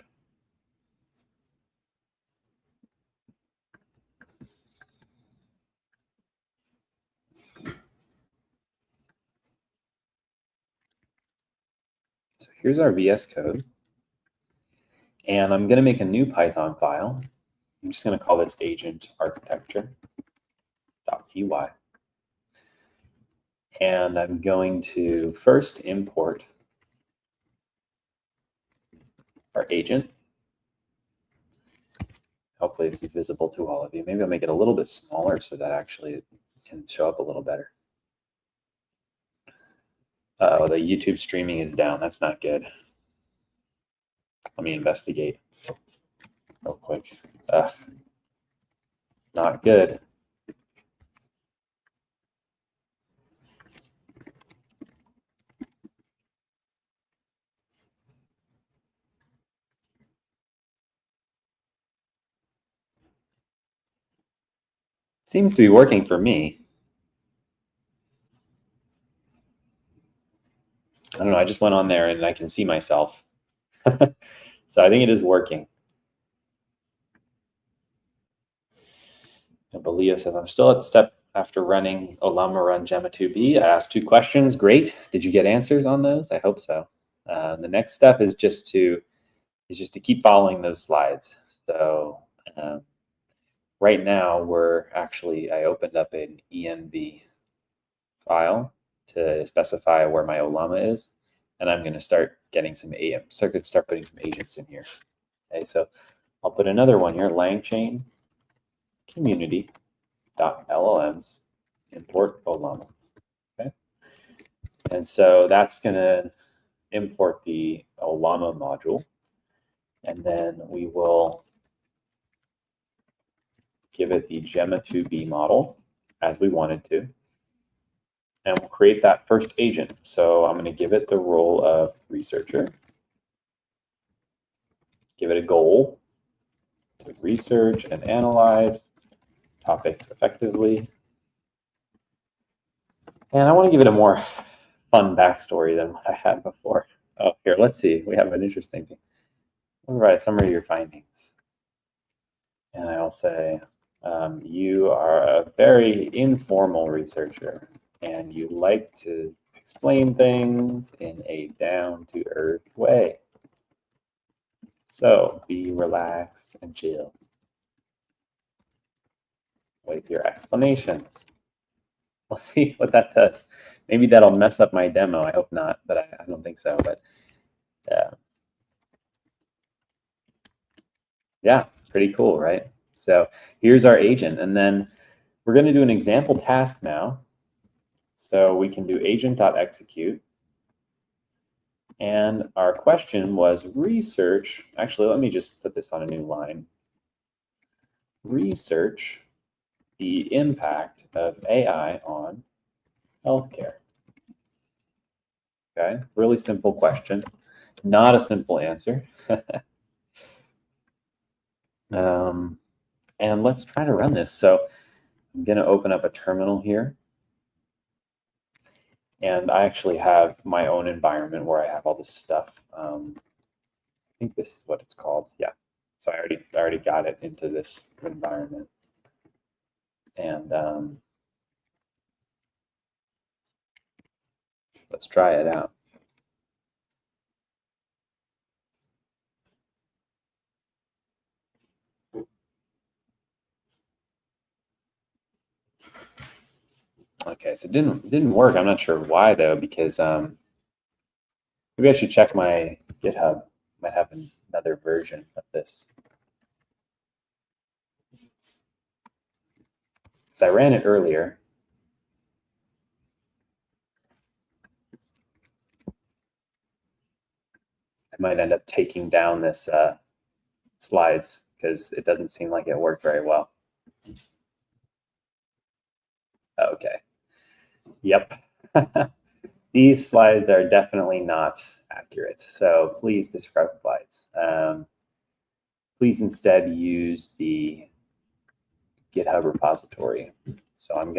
So here's our VS Code. And I'm going to make a new Python file. I'm just going to call this agent architecture.py. And I'm going to first import our agent. Hopefully it's visible to all of you. Maybe I'll make it a little bit smaller so that actually it can show up a little better. Oh, the YouTube streaming is down. That's not good. Let me investigate real quick. Not good. Seems to be working for me. I don't know. I just went on there and I can see myself. So I think it is working. I believe says I'm still at the step after running Ollama run Gemma 2B. I asked 2 questions. Great. Did you get answers on those? I hope so. The next step is just to keep following those slides. So right now I opened up an env file to specify where my Ollama is, and I'm going to start getting start putting some agents in here. Okay, so I'll put another one here, LangChain community.llms import Olama. Okay, and so that's going to import the Olama module, and then we will give it the Gemma2B model as we wanted to, and we'll create that first agent. So I'm going to give it the role of researcher, give it a goal to research and analyze topics effectively. And I want to give it a more fun backstory than what I had before. Oh, here, let's see. We have an interesting thing. All right, summary of your findings. And I'll say, you are a very informal researcher and you like to explain things in a down-to-earth way. So be relaxed and chill with your explanations. We'll see what that does. Maybe that'll mess up my demo. I hope not, but I don't think so. But yeah, pretty cool, right? So here's our agent. And then we're going to do an example task now. So we can do agent.execute. And our question was research. Actually, let me just put this on a new line. Research the impact of AI on healthcare. Okay, really simple question. Not a simple answer. And let's try to run this. So I'm going to open up a terminal here. And I actually have my own environment where I have all this stuff. I think this is what it's called. Yeah. So I already got it into this environment. And let's try it out. Okay, so it didn't work. I'm not sure why though, because maybe I should check my GitHub. Might have another version of this. So I ran it earlier. I might end up taking down this slides because it doesn't seem like it worked very well. Okay. Yep. These slides are definitely not accurate, so please discard slides. Please instead use the GitHub repository. So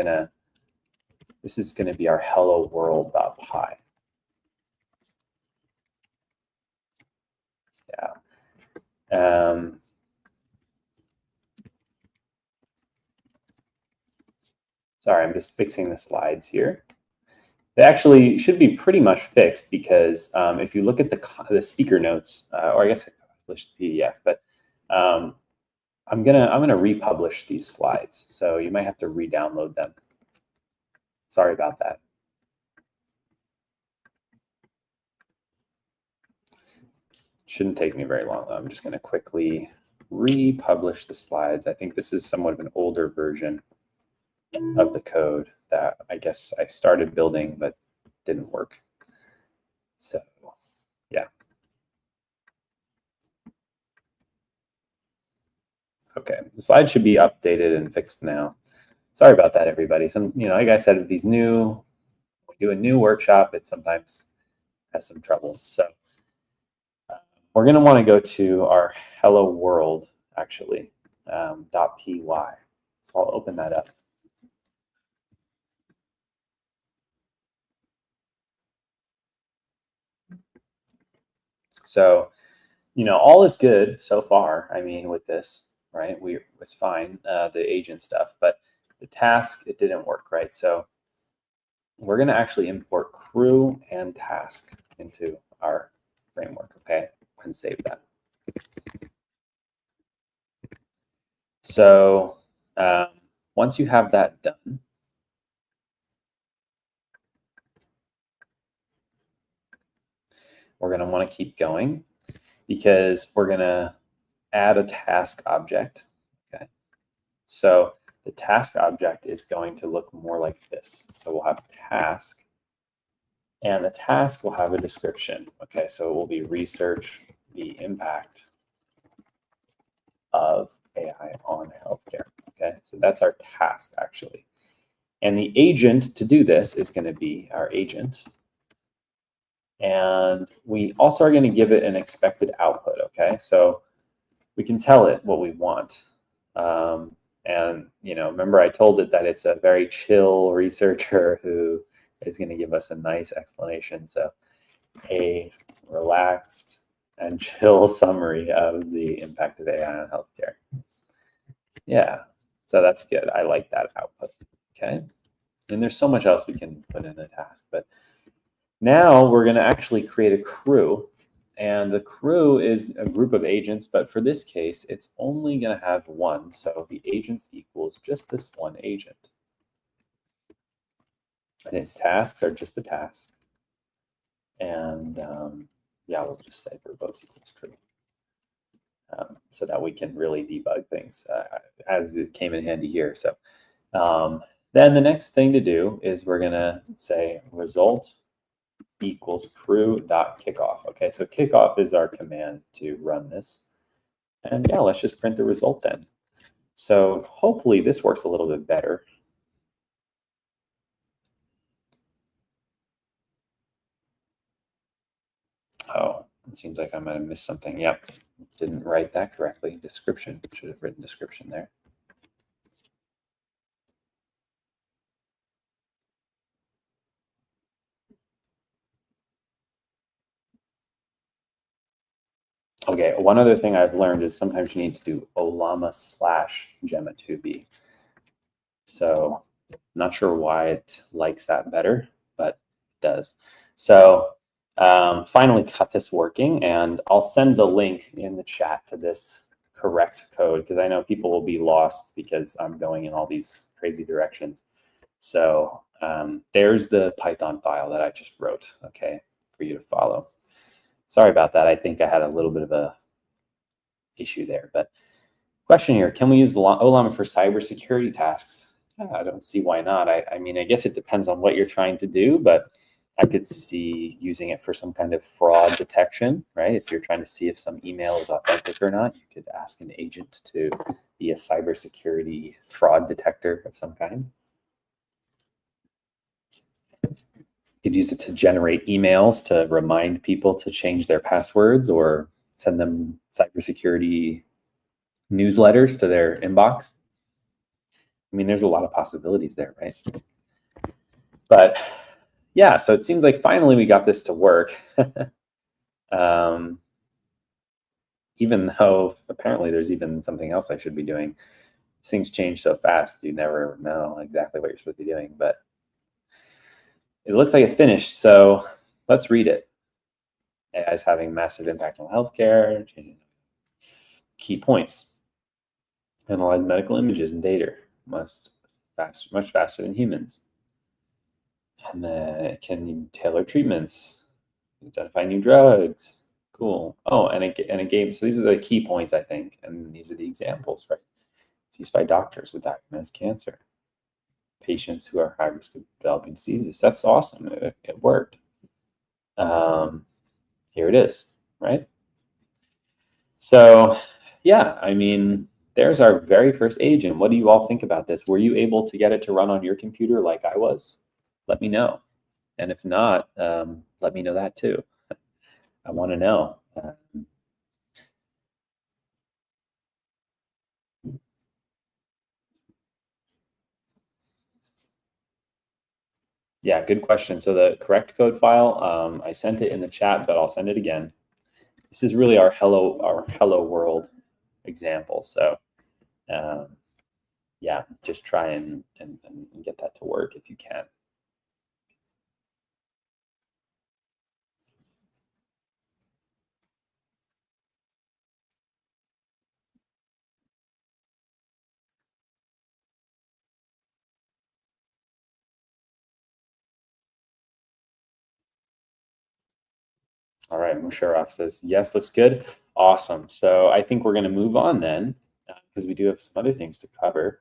this is gonna be our hello world.py. Yeah. Sorry, I'm just fixing the slides here. They actually should be pretty much fixed because if you look at the speaker notes, or I guess I published the PDF, but I'm gonna republish these slides, so you might have to re-download them. Sorry about that. Shouldn't take me very long though. I'm just gonna quickly republish the slides. I think this is somewhat of an older version of the code that I guess I started building but didn't work. So yeah. Okay, the slide should be updated and fixed now. Sorry about that, everybody. Like I said, we do a new workshop, it sometimes has some troubles. So we're going to want to go to our hello world, actually, .py. So I'll open that up. So, all is good so far. I mean, with this, right? It's fine, the agent stuff, but the task, it didn't work, right? So we're going to actually import crew and task into our framework, okay? And save that. So once you have that done, we're going to want to keep going because we're going to add a task object. Okay. So the task object is going to look more like this. So we'll have task, and the task will have a description. Okay, so it will be research the impact of AI on healthcare. Okay, so that's our task actually. And the agent to do this is going to be our agent. And we also are going to give it an expected output. Okay, so we can tell it what we want. And remember I told it that it's a very chill researcher who is going to give us a nice explanation. So a relaxed and chill summary of the impact of AI on healthcare. Yeah, so that's good. I like that output. Okay, and there's so much else we can put in a task, but now we're going to actually create a crew. And the crew is a group of agents, but for this case, it's only going to have one. So the agents equals just this one agent. And its tasks are just the task. And yeah, we'll just say verbose equals true. So that we can really debug things as it came in handy here. So then the next thing to do is we're going to say result equals crew.kickoff. Okay, so kickoff is our command to run this. And yeah, let's just print the result then. So hopefully this works a little bit better. Oh, it seems like I might have missed something. Yep, didn't write that correctly. Description, should have written description there. Okay, one other thing I've learned is sometimes you need to do olama / gemma2b. So not sure why it likes that better, but it does. So finally got this working, and I'll send the link in the chat to this correct code because I know people will be lost because I'm going in all these crazy directions. So there's the Python file that I just wrote, okay, for you to follow. Sorry about that. I think I had a little bit of a issue there, but question here, can we use Olama for cybersecurity tasks? I don't see why not. I mean, I guess it depends on what you're trying to do, but I could see using it for some kind of fraud detection, right? If you're trying to see if some email is authentic or not, you could ask an agent to be a cybersecurity fraud detector of some kind. You could use it to generate emails to remind people to change their passwords or send them cybersecurity newsletters to their inbox. I mean, there's a lot of possibilities there, right? But yeah, so it seems like finally we got this to work. Even though apparently there's even something else I should be doing. These things change so fast, you never know exactly what you're supposed to be doing, but it looks like it finished, so let's read it. AI is having massive impact on healthcare. Key points. Analyze medical images and data much faster than humans. And then it can tailor treatments, identify new drugs. Cool. Oh, and a game. So these are the key points, I think, and these are the examples, right? It's used by doctors to diagnose cancer, patients who are high risk of developing diseases. That's awesome. It worked. Here it is, right? So, yeah, I mean, there's our very first agent. What do you all think about this? Were you able to get it to run on your computer like I was? Let me know. And if not, let me know that too. I want to know. Yeah, good question. So the correct code file, I sent it in the chat, but I'll send it again. This is really our hello world example. So yeah, just try and get that to work if you can. All right, Musharraf says, yes, looks good. Awesome. So I think we're going to move on then, because we do have some other things to cover.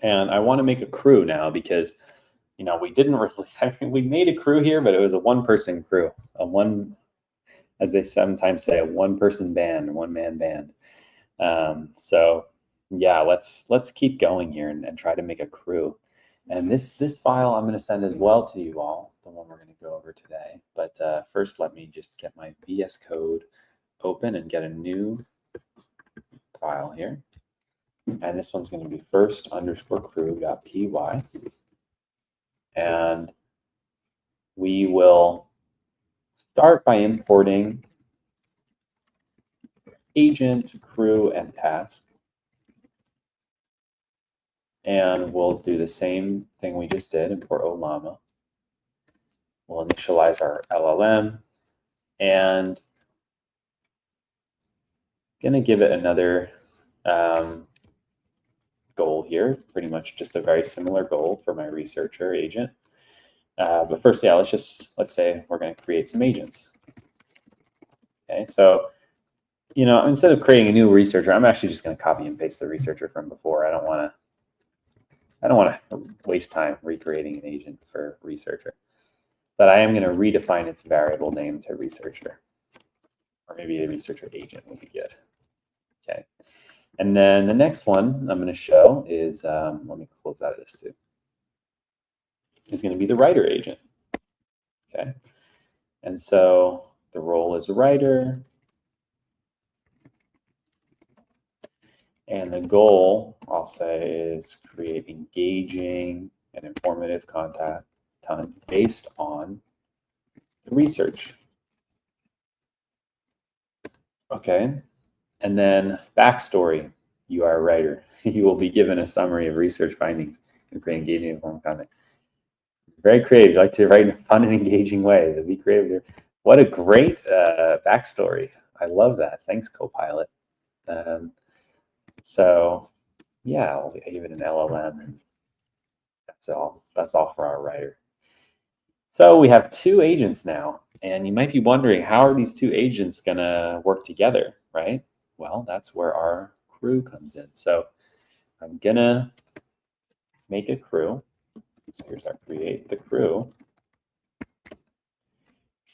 And I want to make a crew now because, we didn't really, we made a crew here, but it was a one-person crew, as they sometimes say, a one-person band, one-man band. So yeah, let's keep going here and try to make a crew. And this file I'm going to send as well to you all, the one we're going to go over today. But first, let me just get my VS Code open and get a new file here. And this one's going to be first_crew.py. And we will start by importing agent, crew, and task. And we'll do the same thing we just did, import Olama. We'll initialize our LLM and going to give it another goal here, pretty much just a very similar goal for my researcher agent. But first, yeah, let's say we're going to create some agents. Okay, so instead of creating a new researcher, I'm actually just going to copy and paste the researcher from before. I don't want to waste time recreating an agent for researcher. But I am going to redefine its variable name to researcher, or maybe a researcher agent would be good. Okay, and then the next one I'm going to show is, let me close out of this too, is going to be the writer agent. Okay, and so the role is writer, and the goal, I'll say, is create engaging and informative content based on the research. Okay, and then backstory. You are a writer. You will be given a summary of research findings and create engaging and informative content. Very creative. You like to write in fun and engaging ways. Be creative. What a great backstory. I love that. Thanks, Copilot. So yeah, I'll give it an LLM, and that's all. That's all for our writer. So we have two agents now, and you might be wondering, how are these two agents going to work together, right? Well, that's where our crew comes in. So I'm going to make a crew. So here's our create the crew.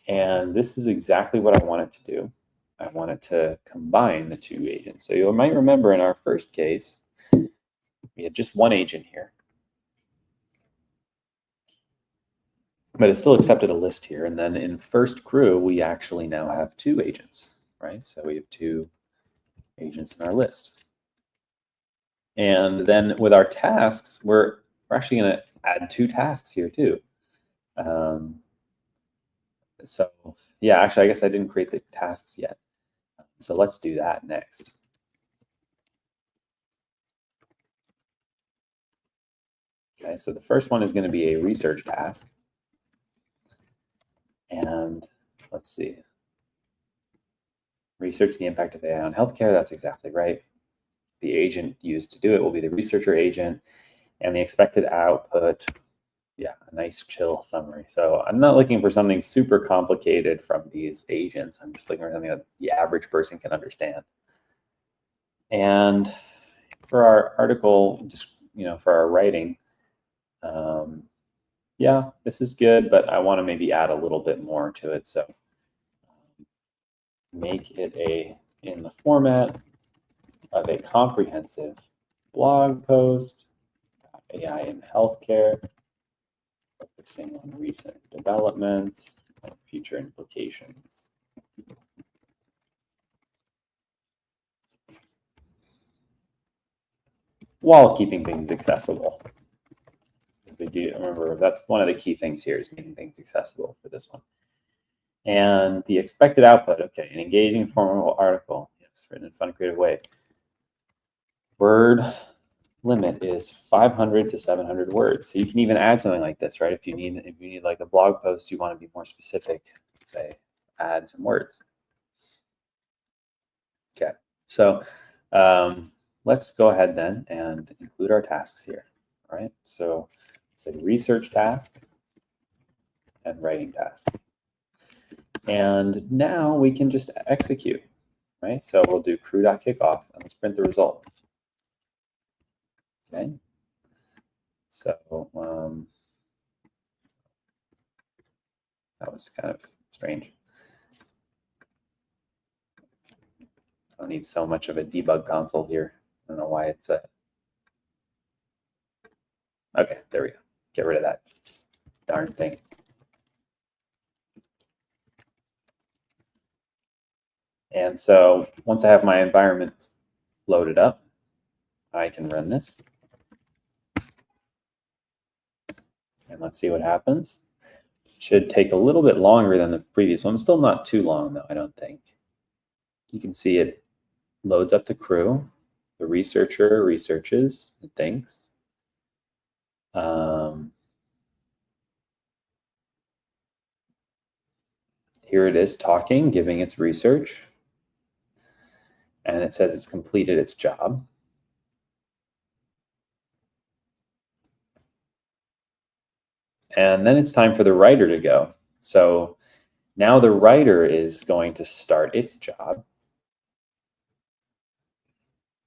And this is exactly what I want it to do. I want it to combine the two agents. So you might remember in our first case, we had just one agent here. But it still accepted a list here. And then in first crew, we actually now have two agents, right? So we have two agents in our list. And then with our tasks, we're actually going to add two tasks here too. So yeah, actually, I guess I didn't create the tasks yet. So let's do that next. Okay, so the first one is going to be a research task. And let's see. Research the impact of AI on healthcare. That's exactly right. The agent used to do it will be the researcher agent, and the expected output, yeah, a nice chill summary. So I'm not looking for something super complicated from these agents. I'm just looking for something that the average person can understand. And for our article, just for our writing, yeah, this is good, but I want to maybe add a little bit more to it. So make it in the format of a comprehensive blog post, AI in healthcare, focusing on recent developments and future implications. While keeping things accessible. Remember, that's one of the key things here, is making things accessible for this one. And the expected output, okay, an engaging formal article, yes, written in a fun and creative way. Word limit is 500 to 700 words. So you can even add something like this, right? If you need like a blog post, you want to be more specific, say, add some words. Okay, so let's go ahead then and include our tasks here. All right, so say research task and writing task. And now we can just execute. right? So we'll do crew.kickoff and let's print the result. Okay. So that was kind of strange. I don't need so much of a debug console here. I don't know why it's a. Okay, there we go. Get rid of that darn thing. And so once I have my environment loaded up, I can run this. And let's see what happens. Should take a little bit longer than the previous one. Still not too long though, I don't think. You can see it loads up the crew. The researcher researches and thinks. Here it is talking, giving its research. And it says it's completed its job. And then it's time for the writer to go. So now the writer is going to start its job.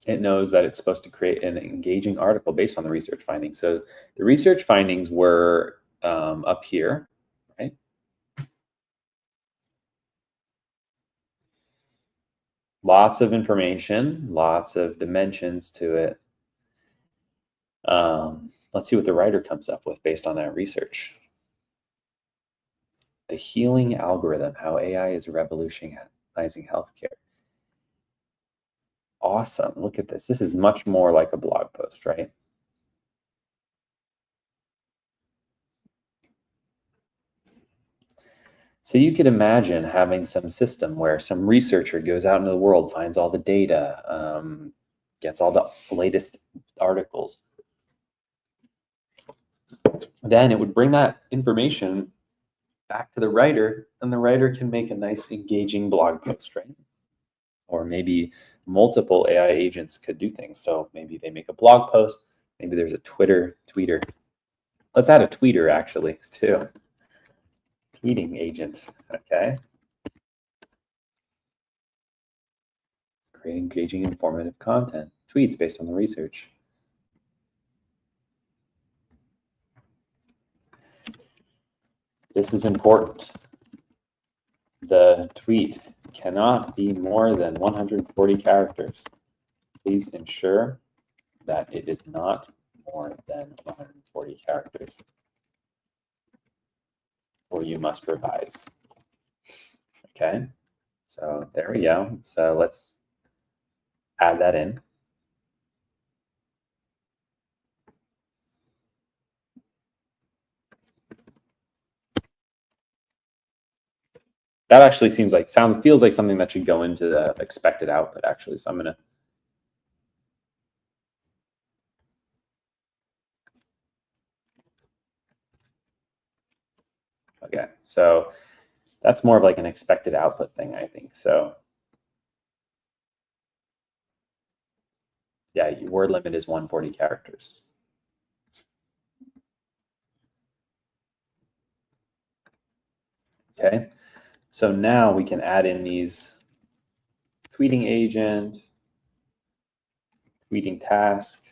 It knows that it's supposed to create an engaging article based on the research findings. So the research findings were up here, right? Lots of information, lots of dimensions to it. Let's see what the writer comes up with based on that research. The healing algorithm, how AI is revolutionizing healthcare. Awesome, look at this. This is much more like a blog post, right? So you could imagine having some system where some researcher goes out into the world, finds all the data, gets all the latest articles. Then it would bring that information back to the writer, and the writer can make a nice engaging blog post, right? Or maybe multiple AI agents could do things. So maybe they make a blog post, maybe there's a tweeter. Let's add a tweeter actually too. Tweeting agent, okay. Create engaging, informative content. Tweets based on the research. This is important. The tweet cannot be more than 140 characters. Please ensure that it is not more than 140 characters, or you must revise. Okay, so there we go. So let's add that in. That actually feels like something that should go into the expected output actually. So I'm gonna. Okay, so that's more of like an expected output thing, I think. So yeah, your word limit is 140 characters. Okay, so now we can add in these tweeting agent, tweeting task,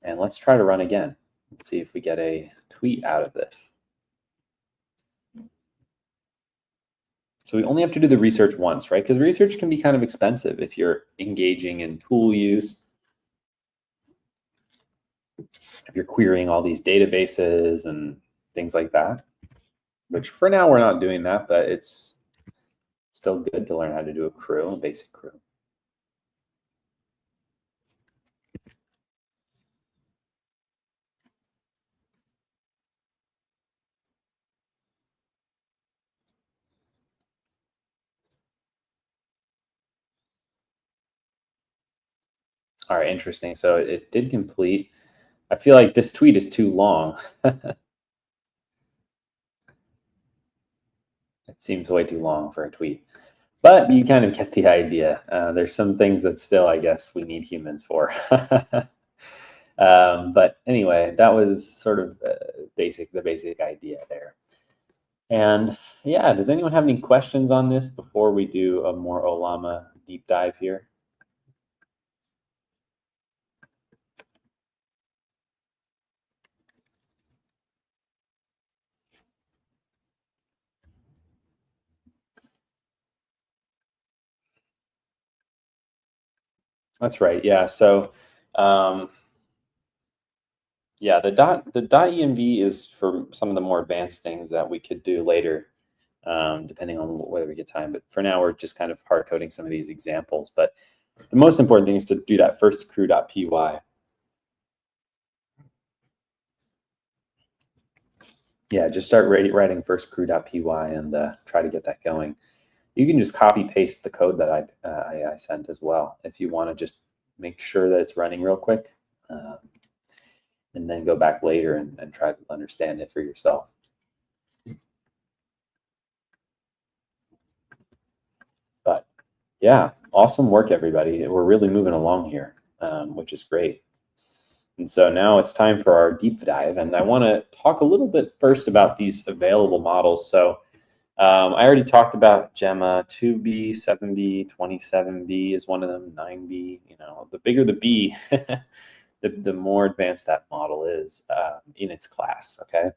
and let's try to run again. Let's see if we get a tweet out of this. So we only have to do the research once, right? Because research can be kind of expensive if you're engaging in tool use, if you're querying all these databases and things like that, which for now we're not doing that, but it's still good to learn how to do a basic crew. All right, interesting. So it did complete. I feel like this tweet is too long. It seems way too long for a tweet. But you kind of get the idea. There's some things that still, I guess, we need humans for. But anyway, that was sort of the basic idea there. And yeah, does anyone have any questions on this before we do a more Olama deep dive here? That's right. Yeah. So, um, yeah, the .env is for some of the more advanced things that we could do later, depending on whether we get time. But for now, we're just kind of hard coding some of these examples. But the most important thing is to do that first crew.py. Yeah, just start writing first crew.py and try to get that going. You can just copy paste the code that I sent as well if you want to just make sure that it's running real quick, um, and then go back later and try to understand it for yourself. But yeah, awesome work, everybody. We're really moving along here, which is great. And so now it's time for our deep dive. And I want to talk a little bit first about these available models. So I already talked about Gemma 2B, 7B, 27B is one of them, 9B. You know, the bigger the B, the more advanced that model is in its class. Okay.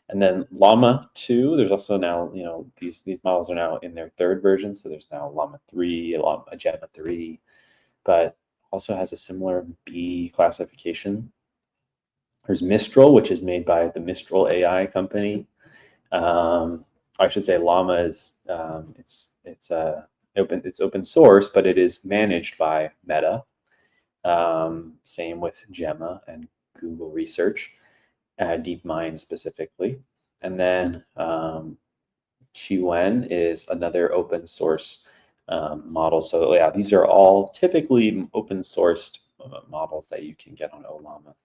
And then Llama 2, there's also now, you know, these models are now in their third version. So there's now Llama 3, a Gemma 3, but also has a similar B classification. There's Mistral, which is made by the Mistral AI company. I should say Llama is it's open source, but it is managed by Meta. Same with Gemma and Google Research, DeepMind specifically, and then Qwen is another open source model. So yeah, these are all typically open sourced models that you can get on Olama.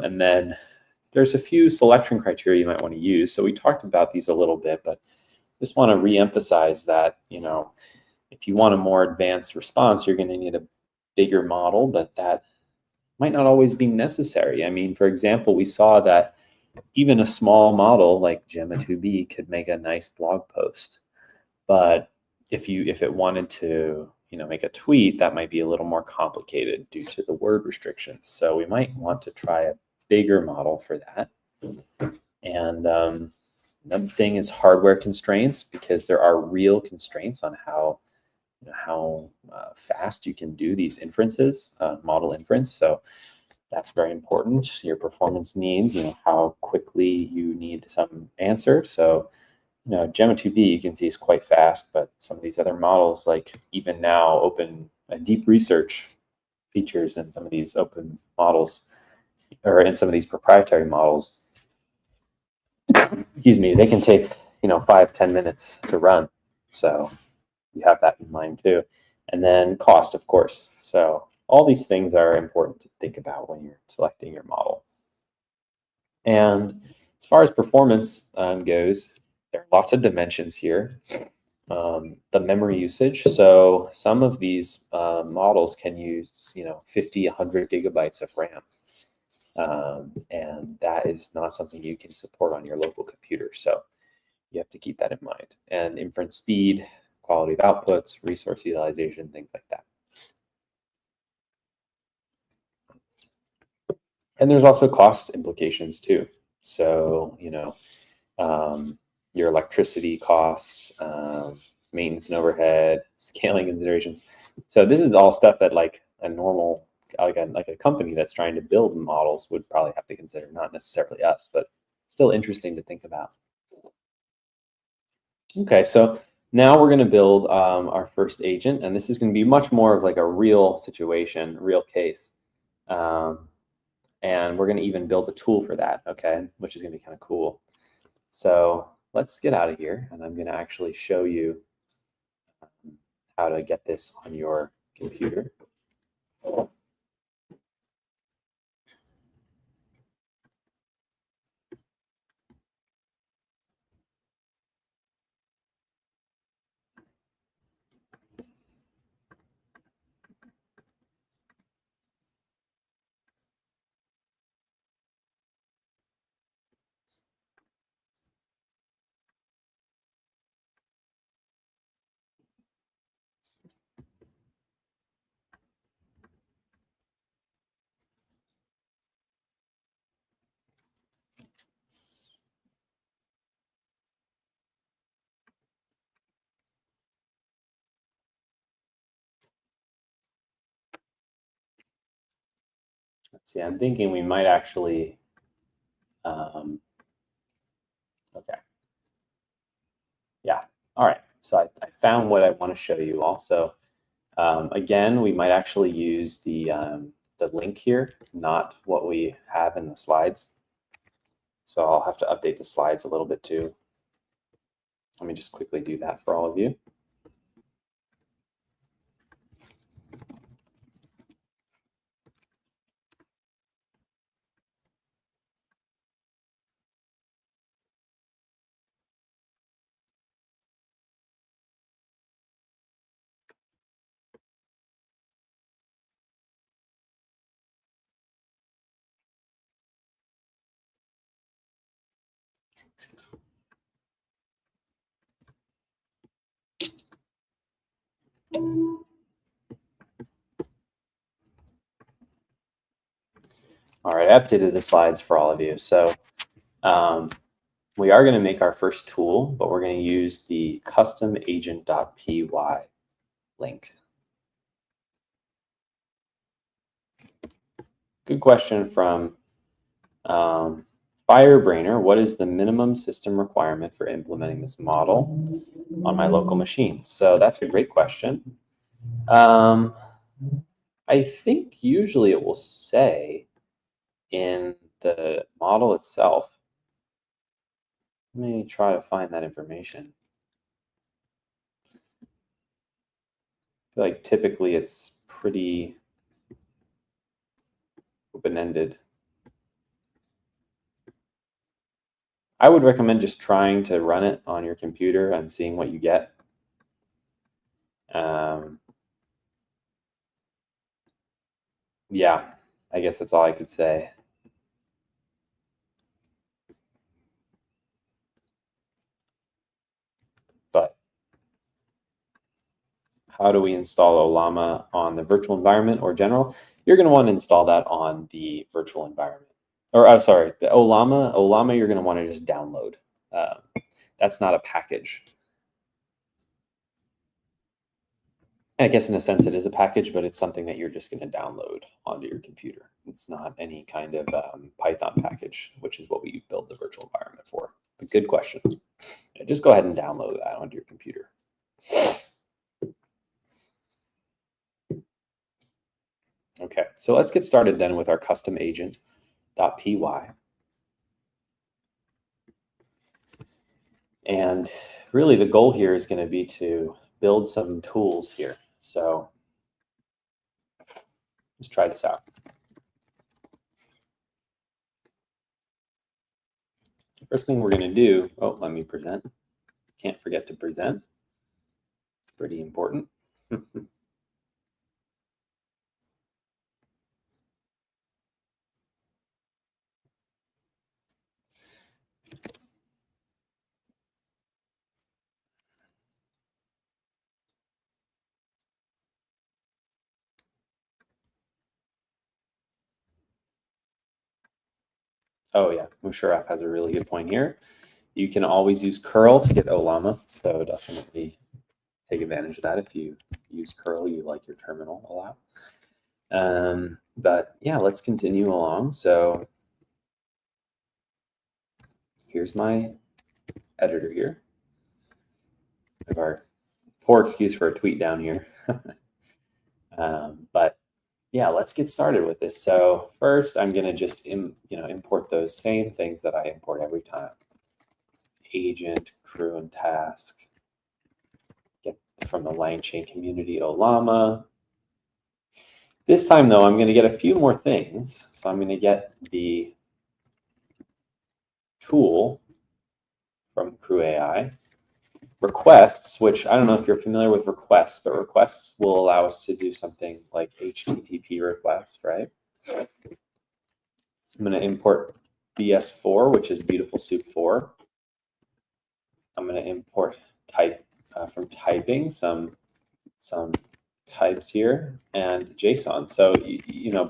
And then there's a few selection criteria you might want to use. So we talked about these a little bit, but just want to reemphasize that, you know, if you want a more advanced response, you're going to need a bigger model, but that might not always be necessary. I mean, for example, we saw that even a small model like Gemma 2B could make a nice blog post. But if it wanted to, you know, make a tweet, that might be a little more complicated due to the word restrictions. So we might want to try a bigger model for that. And another thing is hardware constraints, because there are real constraints on how fast you can do these inferences, model inference. So that's very important. Your performance needs, you know, how quickly you need some answer. So, you know, Gemma 2B you can see is quite fast, but some of these other models, like even now, open deep research features in some of these open models, or in some of these proprietary models, excuse me, they can take, you know, 5-10 minutes to run. So you have that in mind too. And then cost, of course. So all these things are important to think about when you're selecting your model. And as far as performance goes, there are lots of dimensions here. The memory usage. So some of these models can use, you know, 50, 100 gigabytes of RAM. And that is not something you can support on your local computer. So you have to keep that in mind. And inference speed, quality of outputs, resource utilization, things like that. And there's also cost implications too. So, you know, your electricity costs, maintenance and overhead, scaling considerations. So this is all stuff that like a normal, like a company that's trying to build models would probably have to consider, not necessarily us, but still interesting to think about. Okay, so now we're going to build our first agent, and this is going to be much more of like a real situation, real case. Um, and we're going to even build a tool for that, okay, which is going to be kind of cool. So let's get out of here, and I'm going to actually show you how to get this on your computer. Let's see, I'm thinking we might actually, okay, yeah, all right. So I found what I want to show you also. Again, we might actually use the link here, not what we have in the slides. So I'll have to update the slides a little bit too. Let me just quickly do that for all of you. All right, I updated the slides for all of you. So we are going to make our first tool, but we're going to use the custom agent.py link. Good question from Firebrainer. What is the minimum system requirement for implementing this model on my local machine? So that's a great question. I think usually it will say in the model itself. Let me try to find that information. I feel like typically it's pretty open-ended. I would recommend just trying to run it on your computer and seeing what you get. Yeah, I guess that's all I could say. But how do we install Olama on the virtual environment or general? You're going to want to install that on the virtual environment. Or, I'm sorry, the Olama you're going to want to just download. That's not a package. I guess in a sense it is a package, but it's something that you're just going to download onto your computer. It's not any kind of Python package, which is what we build the virtual environment for. But good question. Just go ahead and download that onto your computer. Okay, so let's get started then with our custom agent.py. And really the goal here is going to be to build some tools here. So let's try this out. First thing we're going to do, let me present. Can't forget to present. Pretty important. Oh yeah, Musharraf has a really good point here. You can always use curl to get Olama, so definitely take advantage of that if you use curl, you like your terminal a lot. But yeah, let's continue along. So here's my editor here. We have our poor excuse for a tweet down here. But yeah, let's get started with this. So first, I'm going to just import those same things that I import every time. Agent, crew, and task. Get from the LangChain community Olama. This time, though, I'm going to get a few more things. So I'm going to get the tool from Crew AI. Requests, which I don't know if you're familiar with requests, but requests will allow us to do something like HTTP request, right? I'm going to import BS4, which is Beautiful Soup 4. I'm going to import type from typing some types here and JSON. So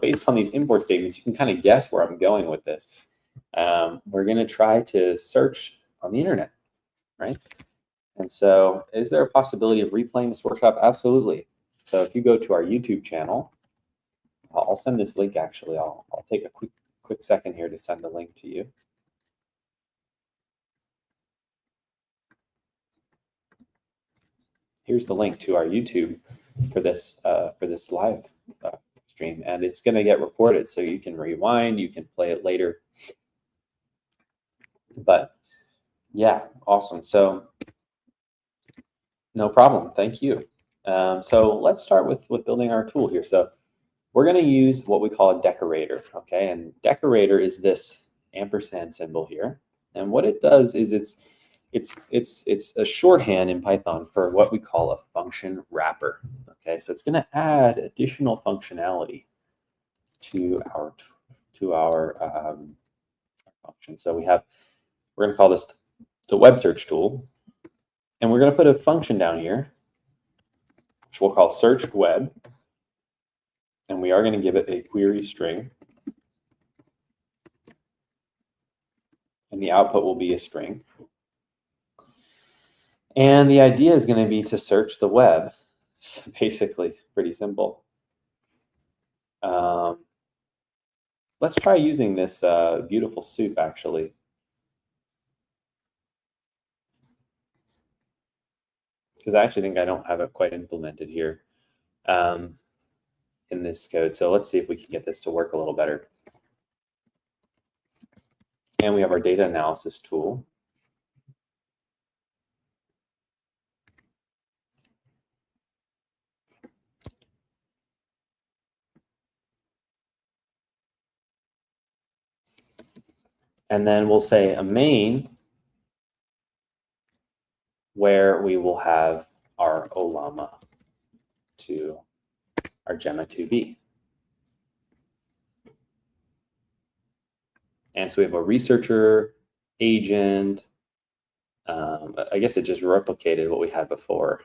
based on these import statements, you can kind of guess where I'm going with this. We're going to try to search on the internet, right? And so is there a possibility of replaying this workshop? Absolutely. So if you go to our YouTube channel, I'll send this link actually. I'll take a quick second here to send the link to you. Here's the link to our YouTube for this live stream, and it's going to get recorded, so you can rewind, you can play it later. But yeah, awesome. So no problem. Thank you. So let's start with building our tool here. So we're going to use what we call a decorator. Okay, and decorator is this ampersand symbol here, and what it does is it's a shorthand in Python for what we call a function wrapper. Okay, so it's going to add additional functionality to our function. So we're going to call this the web search tool, and we're going to put a function down here, which we'll call search web, and we are going to give it a query string, and the output will be a string. And the idea is going to be to search the web. So basically, pretty simple. Let's try using this beautiful soup, actually. Because I actually think I don't have it quite implemented here in this code. So let's see if we can get this to work a little better. And we have our data analysis tool. And then we'll say a main where we will have our OLAMA to our Gemma 2B. And so we have a researcher, agent. I guess it just replicated what we had before.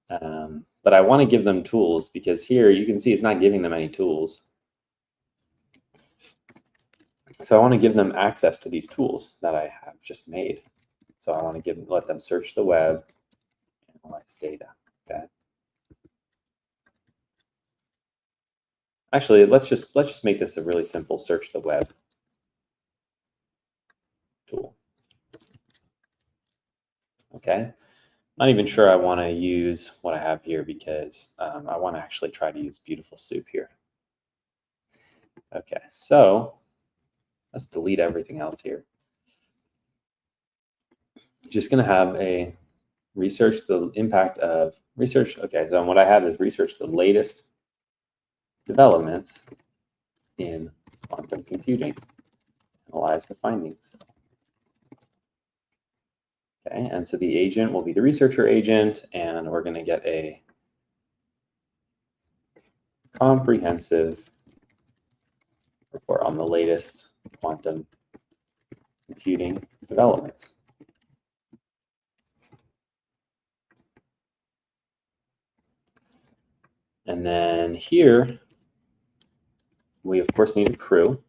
But I want to give them tools because here you can see it's not giving them any tools. So I want to give them access to these tools that I have just made. So I want to let them search the web, analyze data. Okay. Actually, let's just make this a really simple search the web tool. Okay. Not even sure I want to use what I have here because I want to actually try to use beautiful soup here. Okay, so let's delete everything else here. Just going to have a research the impact of research. Okay, so what I have is research the latest developments in quantum computing. Analyze the findings. Okay, and so the agent will be the researcher agent, and we're going to get a comprehensive report on the latest quantum computing developments. And then here, we of course need a crew.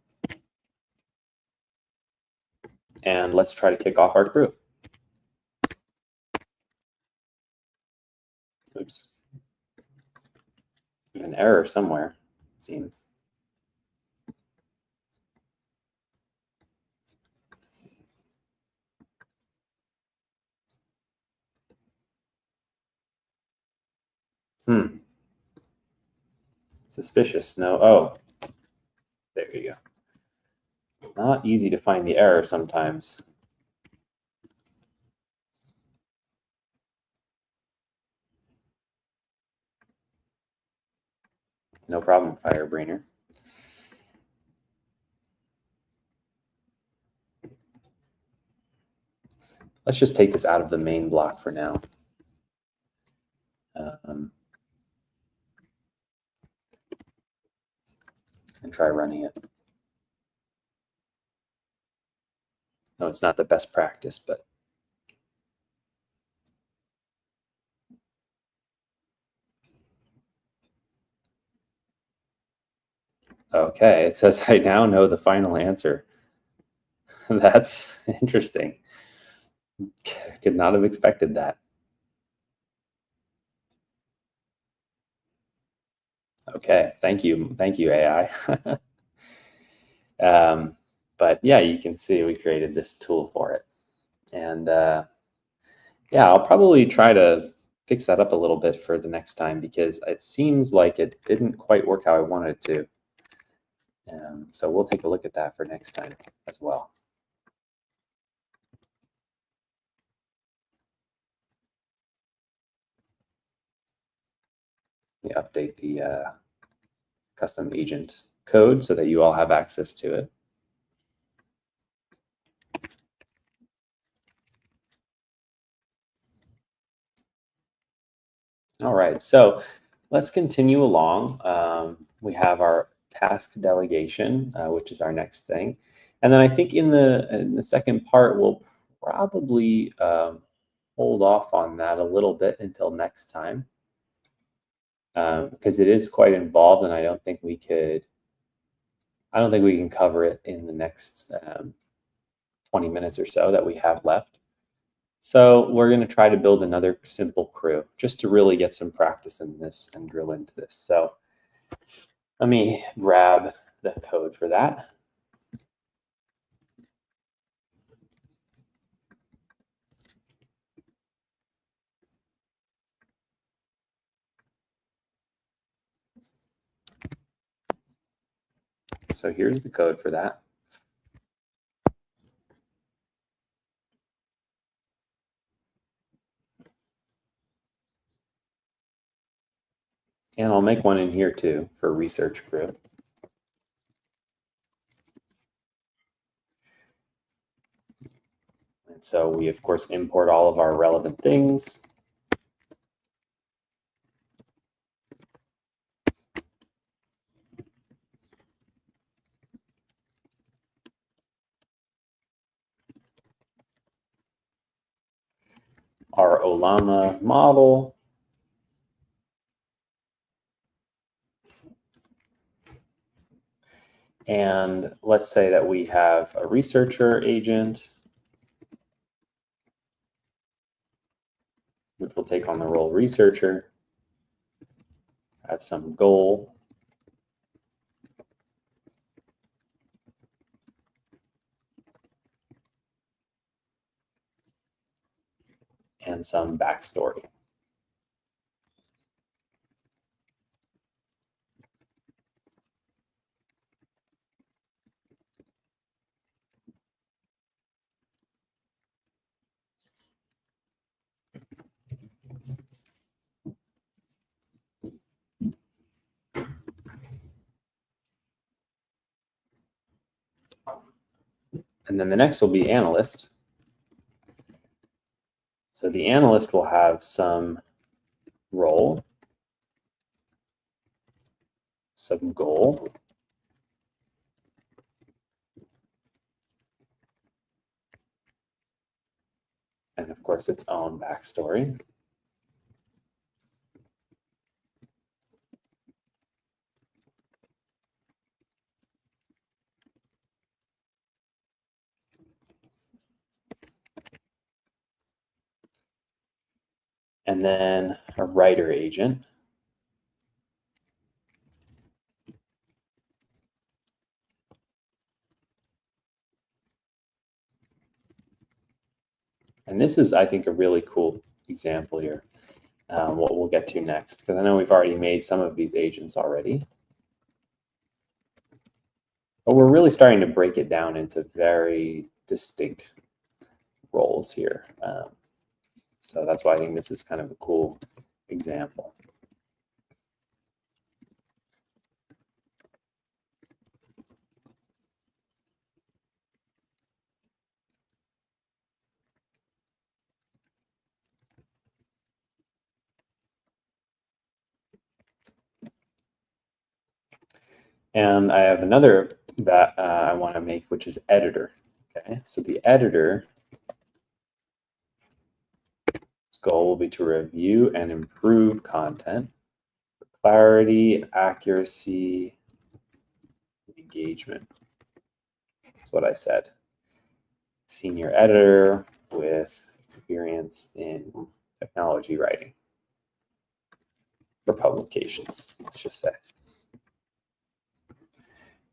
And let's try to kick off our crew. Oops. An error somewhere, it seems. Suspicious. No. Oh, there you go. Not easy to find the error sometimes. No problem, Firebrainer. Let's just take this out of the main block for now. And try running it. No, it's not the best practice, but okay, it says I now know the final answer. That's interesting. Could not have expected that. Okay, thank you, AI. But yeah, you can see we created this tool for it, and yeah, I'll probably try to fix that up a little bit for the next time because it seems like it didn't quite work how I wanted it to. So we'll take a look at that for next time as well. We update the custom agent code so that you all have access to it. All right, so let's continue along. We have our task delegation, which is our next thing. And then I think in the second part, we'll probably hold off on that a little bit until next time, because it is quite involved, and I don't think we can cover it in the next 20 minutes or so that we have left. So we're going to try to build another simple crew just to really get some practice in this and drill into this. So let me grab the code for that. So here's the code for that. And I'll make one in here too for research crew. And so we, of course, import all of our relevant things. Our Olama model. And let's say that we have a researcher agent, which will take on the role researcher, have some goal, and some backstory. And then the next will be analyst. So the analyst will have some role, some goal, and of course its own backstory. And then a writer agent. And this is, I think, a really cool example here, what we'll get to next, because I know we've already made some of these agents already. But we're really starting to break it down into very distinct roles here. So that's why I think this is kind of a cool example. And I have another that I want to make, which is editor. Okay, so the editor goal will be to review and improve content for clarity, accuracy, engagement. That's what I said. Senior editor with experience in technology writing for publications, let's just say.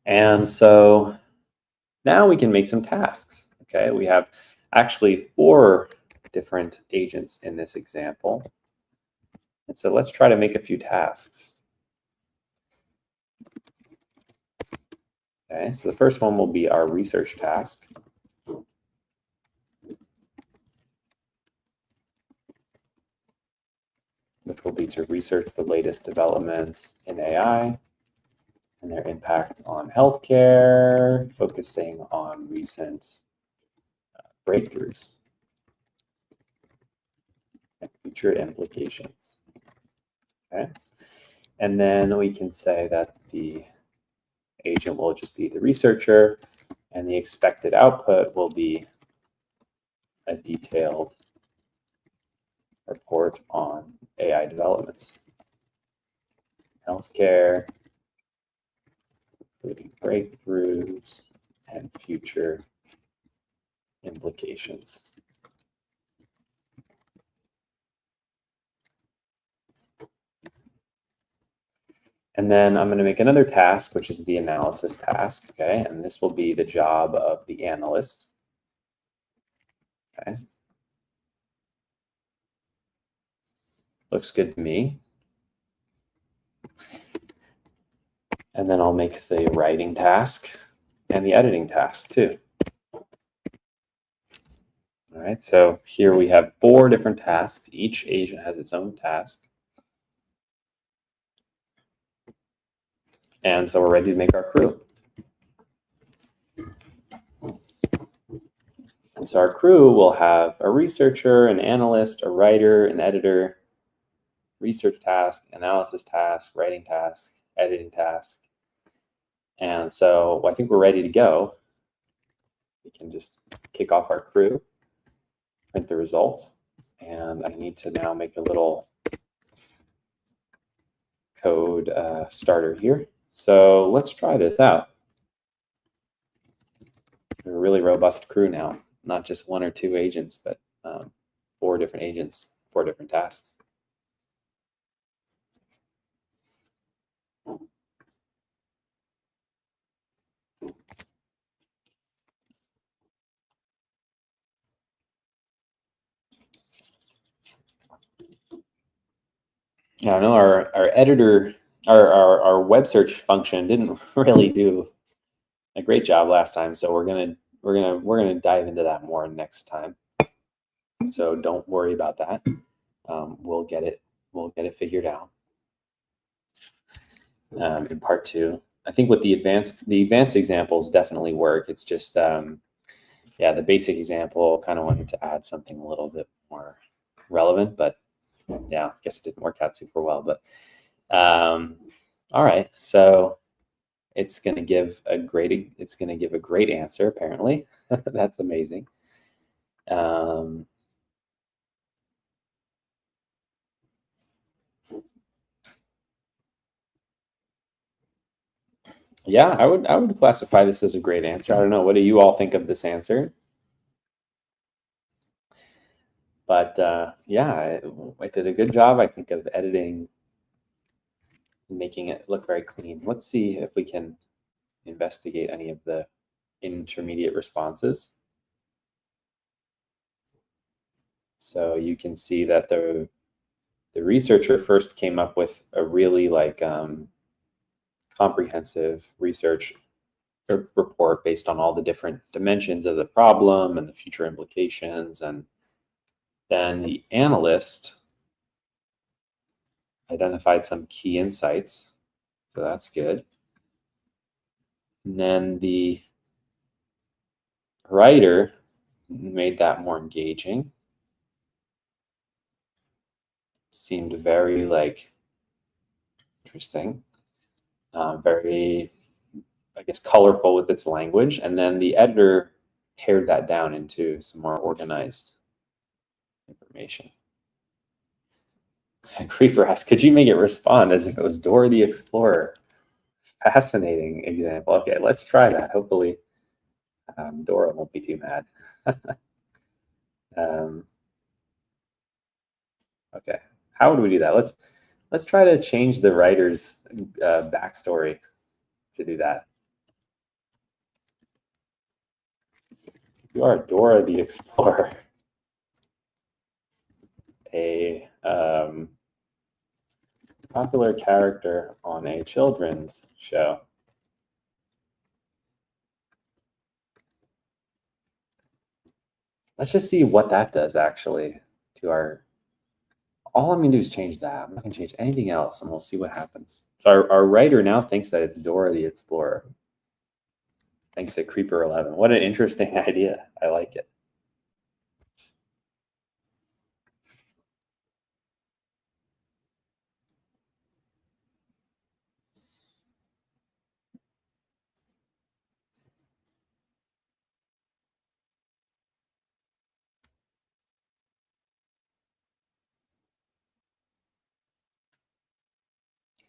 And so now we can make some tasks. Okay, we have actually 4 different agents in this example. And so let's try to make a few tasks. Okay, so the first one will be our research task. Which will be to research the latest developments in AI and their impact on healthcare, focusing on recent breakthroughs and future implications. Okay, and then we can say that the agent will just be the researcher, and the expected output will be a detailed report on AI developments, healthcare, including breakthroughs and future implications. And then I'm going to make another task, which is the analysis task, okay? And this will be the job of the analyst, okay? Looks good to me. And then I'll make the writing task and the editing task too. All right, so here we have 4 different tasks. Each agent has its own task. And so we're ready to make our crew. And so our crew will have a researcher, an analyst, a writer, an editor, research task, analysis task, writing task, editing task. And so I think we're ready to go. We can just kick off our crew, print the result. And I need to now make a little code starter here. So let's try this out. We're a really robust crew now, not just 1 or 2 agents, but 4 different agents, 4 different tasks. Yeah, I know our editor, our web search function didn't really do a great job last time, so we're gonna dive into that more next time. So don't worry about that. We'll get it figured out in part 2. I think with the advanced examples definitely work. It's just yeah, the basic example kind of wanted to add something a little bit more relevant, but yeah, I guess it didn't work out super well. But all right, so it's going to give a great answer. Apparently, that's amazing. Yeah, I would classify this as a great answer. I don't know. What do you all think of this answer? But yeah, I did a good job, I think, of editing, making it look very clean. Let's see if we can investigate any of the intermediate responses. So you can see that the researcher first came up with a really comprehensive research report based on all the different dimensions of the problem and the future implications. And then the analyst identified some key insights. So that's good. And then the writer made that more engaging. Seemed very interesting, very, I guess, colorful with its language. And then the editor pared that down into some more organized information. Creeper asks, could you make it respond as if it was Dora the Explorer? Fascinating example. Okay, let's try that. Hopefully Dora won't be too mad. Okay, how would we do that? Let's try to change the writer's backstory to do that. You are Dora the Explorer, a popular character on a children's show. Let's just see what that does actually to our. All I'm gonna do is change that. I'm not gonna change anything else, and we'll see what happens. So our writer now thinks that it's Dora the Explorer. Thanks to Creeper11. What an interesting idea. I like it.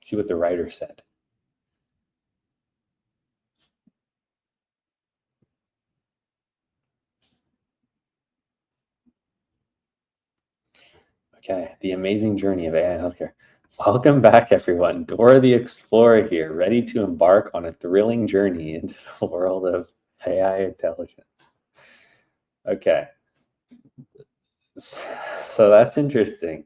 See what the writer said. Okay, the amazing journey of AI in healthcare. Welcome back, everyone. Dora the Explorer here, ready to embark on a thrilling journey into the world of AI intelligence. Okay, so that's interesting.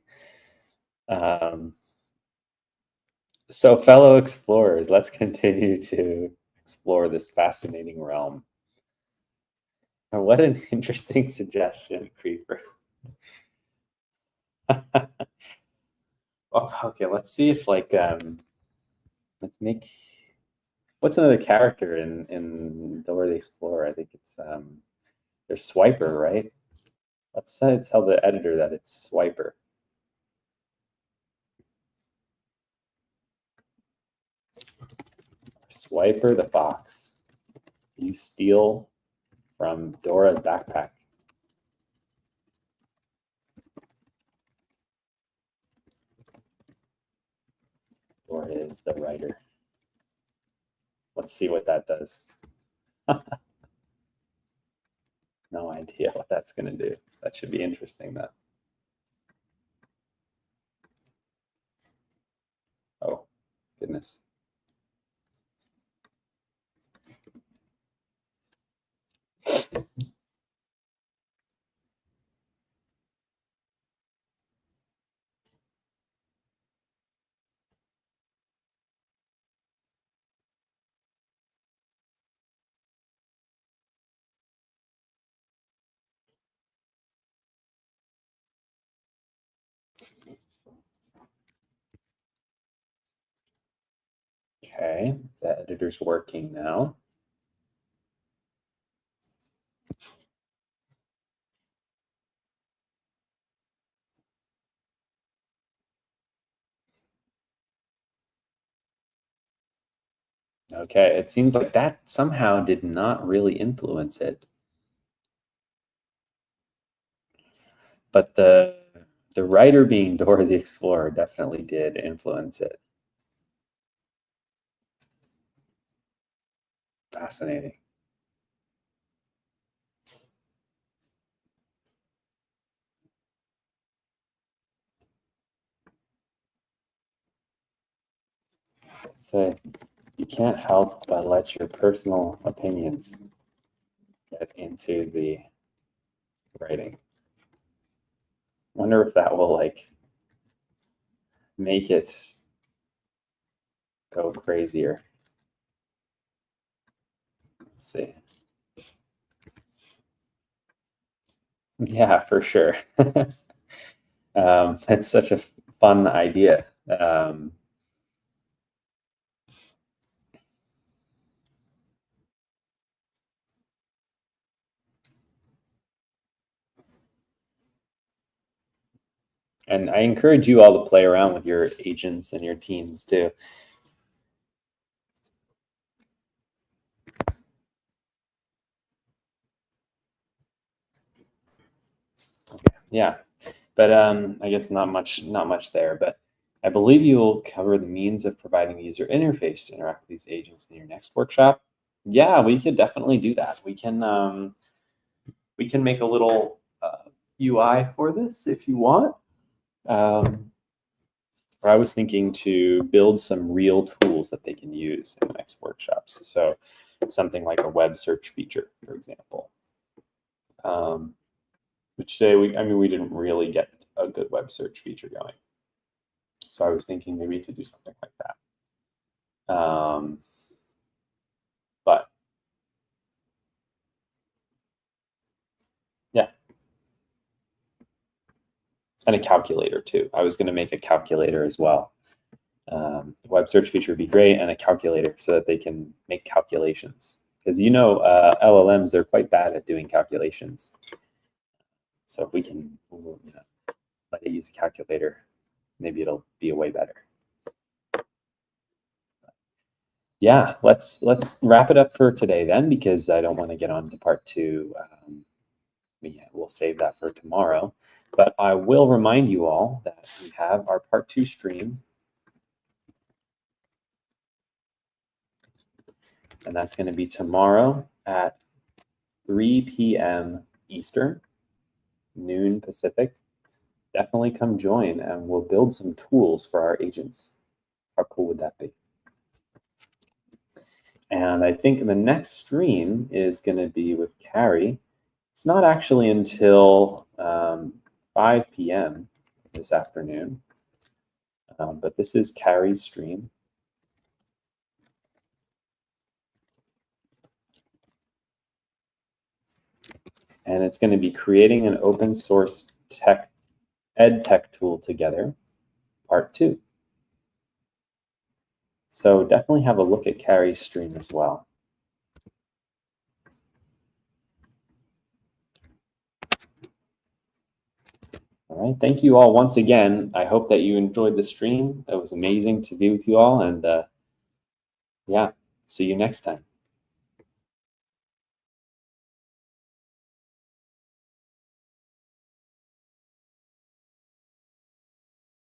So, fellow explorers, let's continue to explore this fascinating realm. And what an interesting suggestion, Creeper. Oh, okay, let's see if let's make what's another character in Dora the Explorer? I think it's there's Swiper, right? Let's tell the editor that it's Swiper. Swiper the fox. You steal from Dora's backpack. Dora is the writer. Let's see what that does. No idea what that's going to do. That should be interesting, though. Oh, goodness. Okay, the editor's working now. Okay, it seems like that somehow did not really influence it. But the writer being Dora the Explorer definitely did influence it. Fascinating. So you can't help but let your personal opinions get into the writing. Wonder if that will like make it go crazier. Let's see. Yeah, for sure. It's such a fun idea. And I encourage you all to play around with your agents and your teams too. Okay. Yeah, but I guess not much there. But I believe you will cover the means of providing a user interface to interact with these agents in your next workshop. Yeah, we could definitely do that. We can make a little UI for this if you want. I was thinking to build some real tools that they can use in the next workshops. So something like a web search feature, for example. which today we didn't really get a good web search feature going. So I was thinking maybe to do something like that. But yeah. And a calculator too. I was going to make a calculator as well. The web search feature would be great, and a calculator so that they can make calculations. Because LLMs, they're quite bad at doing calculations. So if we can let it use a calculator, maybe it'll be way better. Yeah, let's wrap it up for today then, because I don't want to get on to part 2. We'll save that for tomorrow. But I will remind you all that we have our part 2 stream. And that's going to be tomorrow at 3 p.m. Eastern, noon Pacific. Definitely come join, and we'll build some tools for our agents. How cool would that be? And I think the next stream is going to be with Carrie. It's not actually until 5 p.m. this afternoon, but this is Carrie's stream. And it's going to be creating an open source ed tech tool together, part 2. So definitely have a look at Carrie's stream as well. All right, thank you all once again. I hope that you enjoyed the stream. It was amazing to be with you all, and yeah, see you next time.